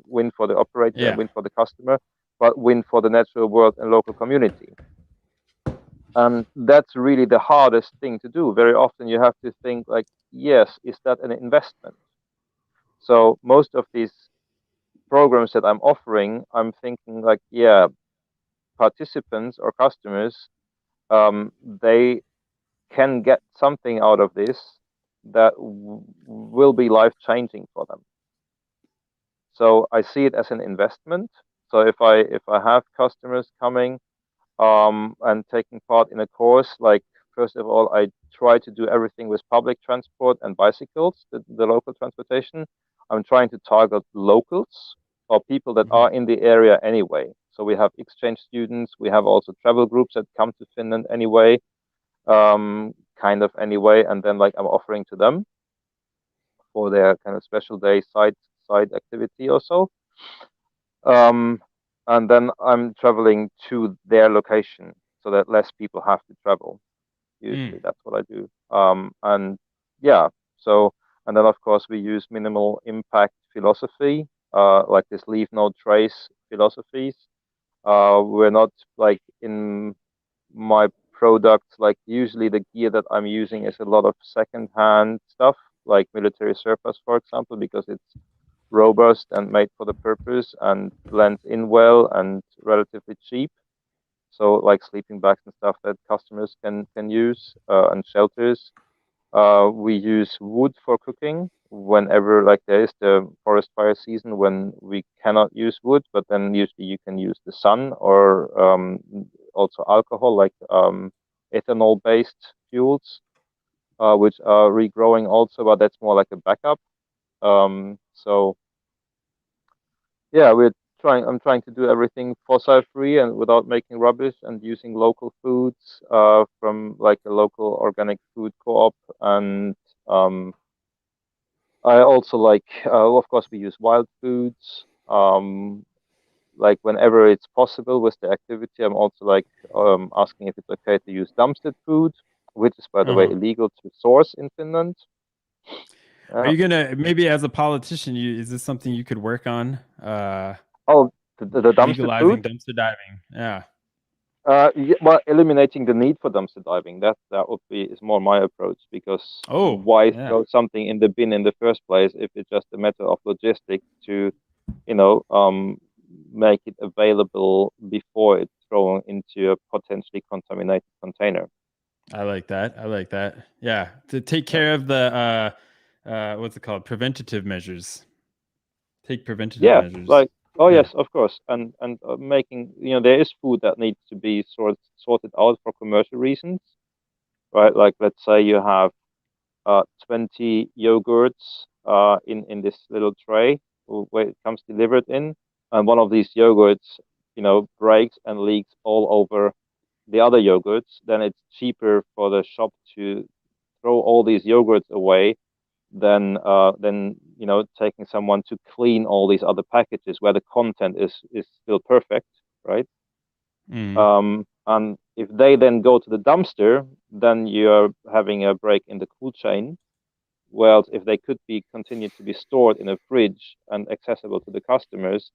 S2: win for the operator and
S1: Yeah.
S2: win for the customer, but win for the natural world and local community. And that's really the hardest thing to do. Very often you have to think like, yes, is that an investment? So most of these programs that I'm offering, I'm thinking like, yeah, participants or customers, they can get something out of this that will be life changing for them. So I see it as an investment. So if I have customers coming and taking part in a course, like first of all, I try to do everything with public transport and bicycles, the local transportation. I'm trying to target locals or people that
S1: Mhm.
S2: are in the area anyway. So we have exchange students, we have also travel groups that come to Finland anyway, kind of anyway, and then like I'm offering to them for their kind of special day side activity or so. Um, and then I'm traveling to their location so that less people have to travel.
S1: Mm.
S2: Usually that's what I do. And yeah, so and then of course we use minimal impact philosophy, like this leave no trace philosophies. We're not like in my products, like usually the gear that I'm using is a lot of second-hand stuff, like military surplus, for example, because it's robust and made for the purpose and blends in well and relatively cheap. So like sleeping bags and stuff that customers can use and shelters. We use wood for cooking whenever like there is the forest fire season when we cannot use wood, but then usually you can use the sun or also alcohol like ethanol based fuels, which are regrowing also, but that's more like a backup. So yeah, I'm trying to do everything fossil free and without making rubbish and using local foods from like a local organic food co-op. And um, I also like, of course, we use wild foods. Like whenever it's possible with the activity, I'm also like asking if it's okay to use dumpstered food, which is, by the way,
S1: Uh-huh.
S2: illegal to source in Finland.
S1: Are
S2: Yeah.
S1: you gonna maybe as a politician, is this something you could work on?
S2: Oh, the dumpstered food.
S1: Legalizing dumpster diving. Yeah.
S2: Yeah, well, eliminating the need for dumpster diving. That would be is more my approach because
S1: Oh,
S2: why
S1: yeah.
S2: throw something in the bin in the first place if it's just a matter of logistics to, you know, make it available before it's thrown into a potentially contaminated container.
S1: I like that. I like that. Yeah. To take
S2: Yeah.
S1: care of the what's it called? Preventative measures. Take preventative
S2: Yeah,
S1: measures.
S2: like oh
S1: Yeah.
S2: yes, of course, and making there is food that needs to be sorted out for commercial reasons, right? Like let's say you have 20 yogurts in this little tray where it comes delivered in, and one of these yogurts, breaks and leaks all over the other yogurts. Then it's cheaper for the shop to throw all these yogurts away than taking someone to clean all these other packages where the content is still perfect, right?
S1: Mm.
S2: And if they then go to the dumpster, then you're having a break in the cool chain. Whereas if they could be continued to be stored in a fridge and accessible to the customers,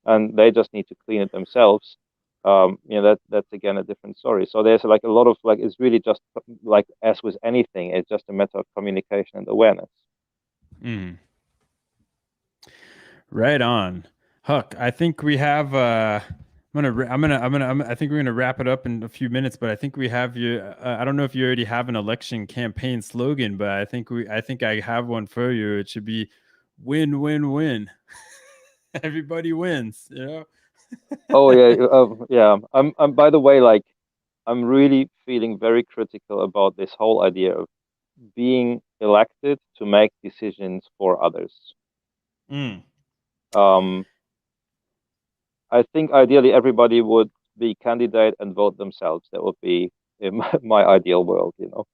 S2: and they just need to clean it themselves, that's again a different story. So there's like a lot of like it's really just like as with anything, it's just a matter of communication and awareness.
S1: Mm. Right on. Huck, I think we have I think we're gonna wrap it up in a few minutes, but I think we have your I don't know if you already have an election campaign slogan, but I think I have one for you. It should be win win win. Everybody wins, you know?
S2: Oh yeah, yeah. I'm by the way, like I'm really feeling very critical about this whole idea of being elected to make decisions for others.
S1: Mm.
S2: Um, I think ideally everybody would be candidate and vote themselves. That would be in my ideal world, you know.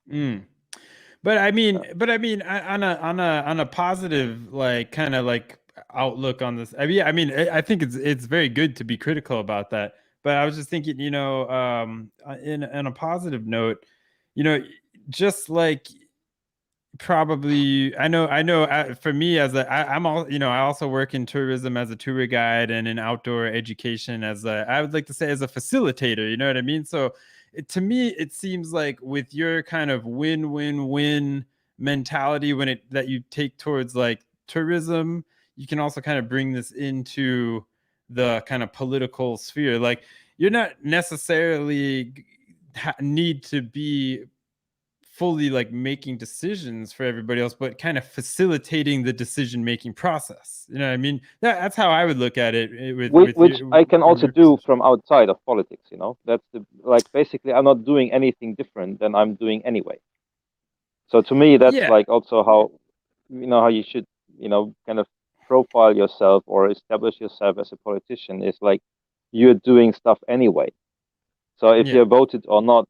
S1: But I mean, on a positive like kind of like outlook on this. I think it's very good to be critical about that. But I was just thinking, in on a positive note, just like probably I know for me I'm all I also work in tourism as a tour guide and in outdoor education as I would like to say as a facilitator, you know what I mean? So to me it seems like with your kind of win-win-win mentality that you take towards like tourism, you can also kind of bring this into the kind of political sphere. Like you're not necessarily need to be fully like making decisions for everybody else, but kind of facilitating the decision making process. You know what I mean? That's how I would look at it
S2: Which I can
S1: from
S2: also
S1: your
S2: do
S1: position.
S2: from outside of politics, you know. That's like basically I'm not doing anything different than I'm doing anyway. So to me, that's
S1: Yeah,
S2: like also how you should, kind of profile yourself or establish yourself as a politician is like you're doing stuff anyway. So if
S1: yeah,
S2: you're voted or not,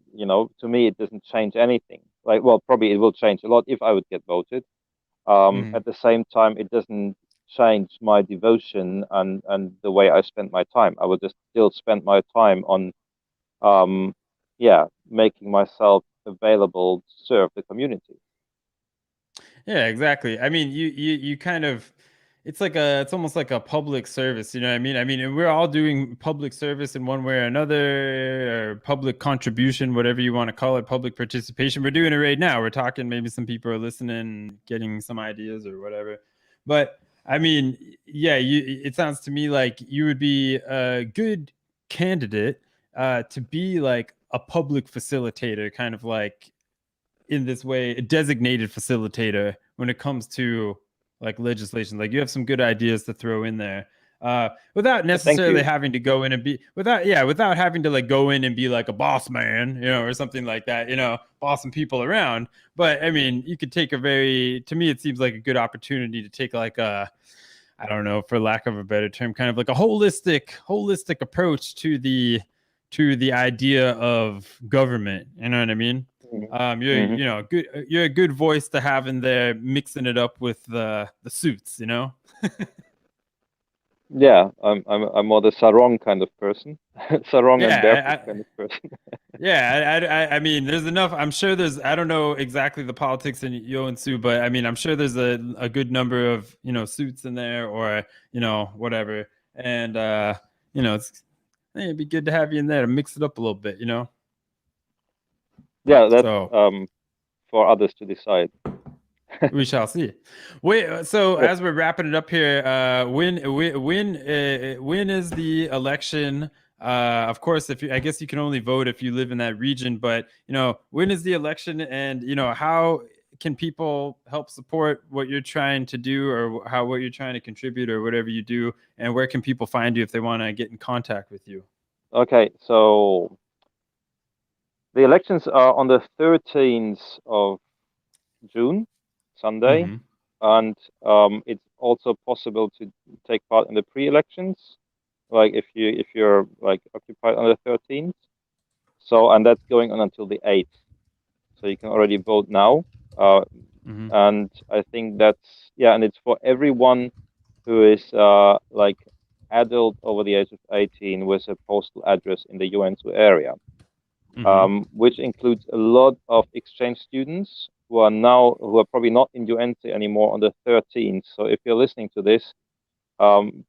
S2: to me it doesn't change anything. Like, well, probably it will change a lot if I would get voted.
S1: mhm.
S2: At the same time, it doesn't change my devotion and the way I spend my time. I would just still spend my time on, um, yeah, making myself available to serve the community.
S1: Yeah, exactly. I mean, you kind of it's almost like a public service, you know what I mean? I mean, and we're all doing public service in one way or another, or public contribution, whatever you want to call it, public participation. We're doing it right now. We're talking, maybe some people are listening, getting some ideas or whatever. But I mean, yeah, it sounds to me like you would be a good candidate to be like a public facilitator, kind of like in this way a designated facilitator when it comes to like legislation. Like you have some good ideas to throw in there without
S2: Thank
S1: necessarily
S2: you.
S1: having to go in and be without having to like go in and be like a boss man, or something like that, bossing people around. But I mean, you could take to me it seems like a good opportunity to take like a, I don't know, for lack of a better term, kind of like a holistic approach to the idea of government. You know what I mean?
S2: Mhm.
S1: You're
S2: Mhm.
S1: good. You're a good voice to have in there, mixing it up with the suits. You know?
S2: Yeah, I'm more the sarong kind of person, sarong and barefoot
S1: Yeah,
S2: kind of person.
S1: I mean, there's enough. I'm sure there's. I don't know exactly the politics in Joensuu, but I mean, I'm sure there's a good number of suits in there, or whatever. And it'd be good to have you in there to mix it up a little bit.
S2: Yeah, that's
S1: So
S2: for others to decide.
S1: we shall see. Wait, so
S2: Yep.
S1: as we're wrapping it up here, when is the election? Of course, I guess you can only vote if you live in that region, but when is the election, and how can people help support what you're trying to do, or what you're trying to contribute, or whatever you do, and where can people find you if they want to get in contact with you?
S2: Okay, so the elections are on the 13th of June, Sunday,
S1: Mm-hmm.
S2: and it's also possible to take part in the pre-elections, like if you're like occupied on the 13th. So and that's going on until the 8th. So you can already vote now. Uh,
S1: Mm-hmm.
S2: and I think that's yeah, and it's for everyone who is like adult over the age of 18 with a postal address in the Joensuu area,
S1: Mm-hmm.
S2: which includes a lot of exchange students who are probably not in Joensuu anymore on the 13th. So if you're listening to this, um,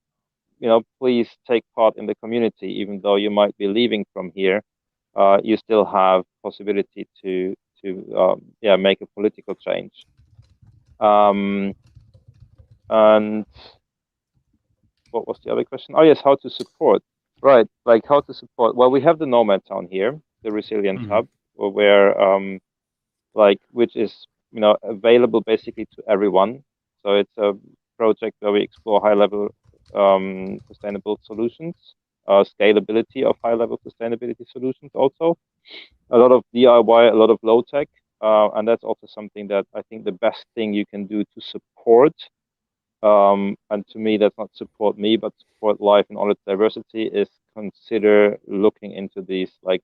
S2: please take part in the community, even though you might be leaving from here. You still have possibility to make a political change. Um, and what was the other question? Oh yes, how to support. Right, like how to support. Well, we have the Nomad Town here, the Resilience
S1: Mm-hmm.
S2: Hub, where which is available basically to everyone. So it's a project where we explore high-level sustainable solutions, scalability of high-level sustainability solutions. Also, a lot of DIY, a lot of low tech, and that's also something that I think the best thing you can do to support and to me that's not support me but support life in all its diversity, is consider looking into these like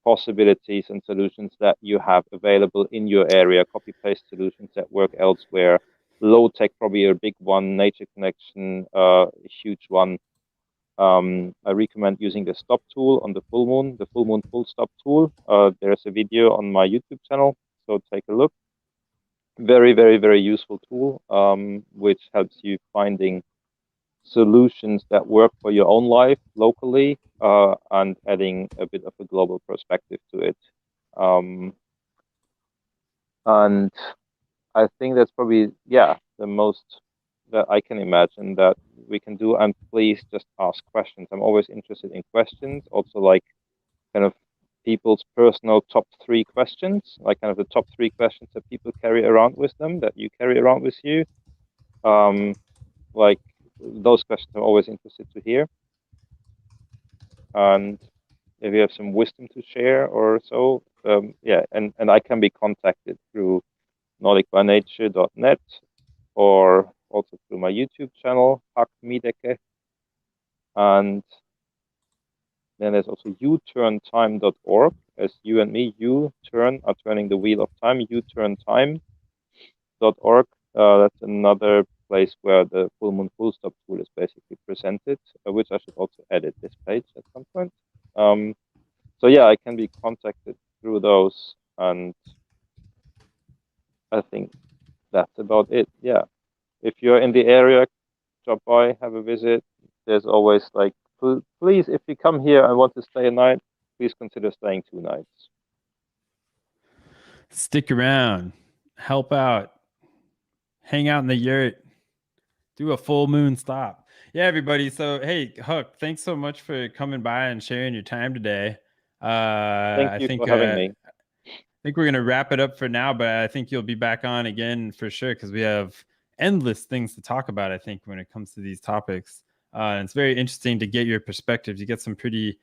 S2: possibilities and solutions that you have available in your area, copy paste solutions that work elsewhere. Low tech probably a big one, nature connection a huge one. I recommend using the stop tool on the full moon full stop tool. There's a video on my YouTube channel, so take a look. Very, very, very useful tool, which helps you finding solutions that work for your own life locally, and adding a bit of a global perspective to it. And I think that's probably, yeah, the most that I can imagine that we can do. And please just ask questions. I'm always interested in questions. Also, like kind of people's personal top 3 questions, like kind of the top 3 questions that people carry around with them, that you carry around with you. Like those questions I'm always interested to hear. And if you have some wisdom to share or so, yeah, and I can be contacted through nordicbynature.net or also through my YouTube channel, Huck Middeke. And then there's also uturntime.org, as you and me, are turning the wheel of time, uturntime.org. That's another place where the full moon full stop tool is basically presented, which I should also edit this page at some point. So yeah, I can be contacted through those, and I think that's about it. Yeah, if you're in the area, drop by, have a visit. There's always like, please, if you come here and want to stay a night, please consider staying 2 nights.
S1: Stick around, help out, hang out in the yurt, do a full moon stop. Yeah, everybody. So, hey, Huck, thanks so much for coming by and sharing your time today.
S2: Thank you for having me.
S1: I think we're going to wrap it up for now, but I think you'll be back on again for sure, because we have endless things to talk about, I think, when it comes to these topics. And it's very interesting to get your perspectives. You get some pretty,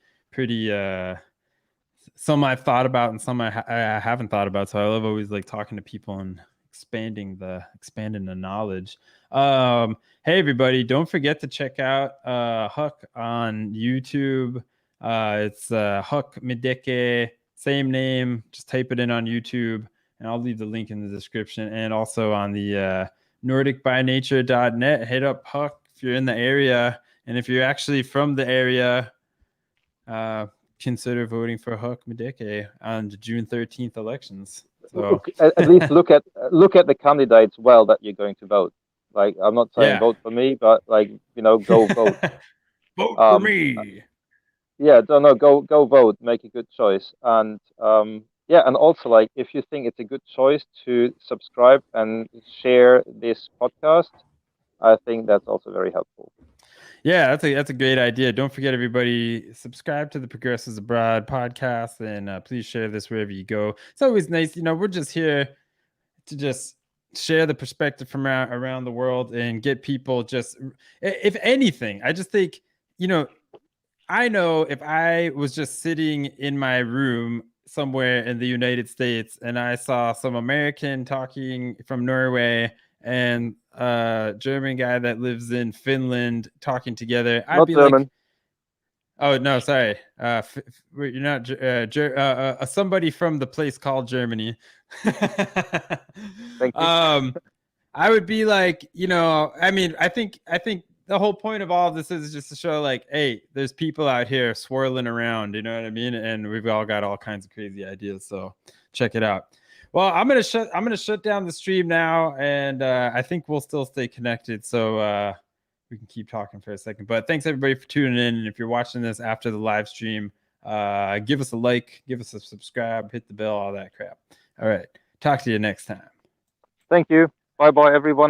S1: some I've thought about and some I haven't thought about. So I love always like talking to people and expanding the knowledge. Hey everybody, don't forget to check out Huck on YouTube. It's Huck Middeke, same name, just type it in on YouTube, and I'll leave the link in the description. And also on the nordicbynature.net, hit up Huck if you're in the area, and if you're actually from the area, consider voting for Huck Middeke on the June 13th elections. So
S2: at least look at the candidates well that you're going to vote. Like, I'm not saying vote for me, but like, go vote.
S1: Vote for me.
S2: Yeah, go vote, make a good choice. And yeah, and also like if you think it's a good choice to subscribe and share this podcast, I think that's also very helpful.
S1: Yeah, that's a great idea. Don't forget, everybody, subscribe to the Progressives Abroad podcast, and please share this wherever you go. It's always nice, we're just here to just share the perspective from around the world and get people just, if anything, I just think, I know if I was just sitting in my room somewhere in the United States and I saw some American talking from Norway and a German guy that lives in Finland talking together, I'd
S2: Not
S1: be
S2: German.
S1: like, oh no, sorry, you're not somebody from the place called Germany.
S2: Thank you.
S1: I would be like, I mean, I think the whole point of all of this is just to show like, hey, there's people out here swirling around, you know what I mean? And we've all got all kinds of crazy ideas. So check it out. Well, I'm gonna shut down the stream now, and I think we'll still stay connected. So we can keep talking for a second. But thanks everybody for tuning in. And if you're watching this after the live stream, give us a like, give us a subscribe, hit the bell, all that crap. All right. Talk to you next time.
S2: Thank you. Bye-bye, everyone.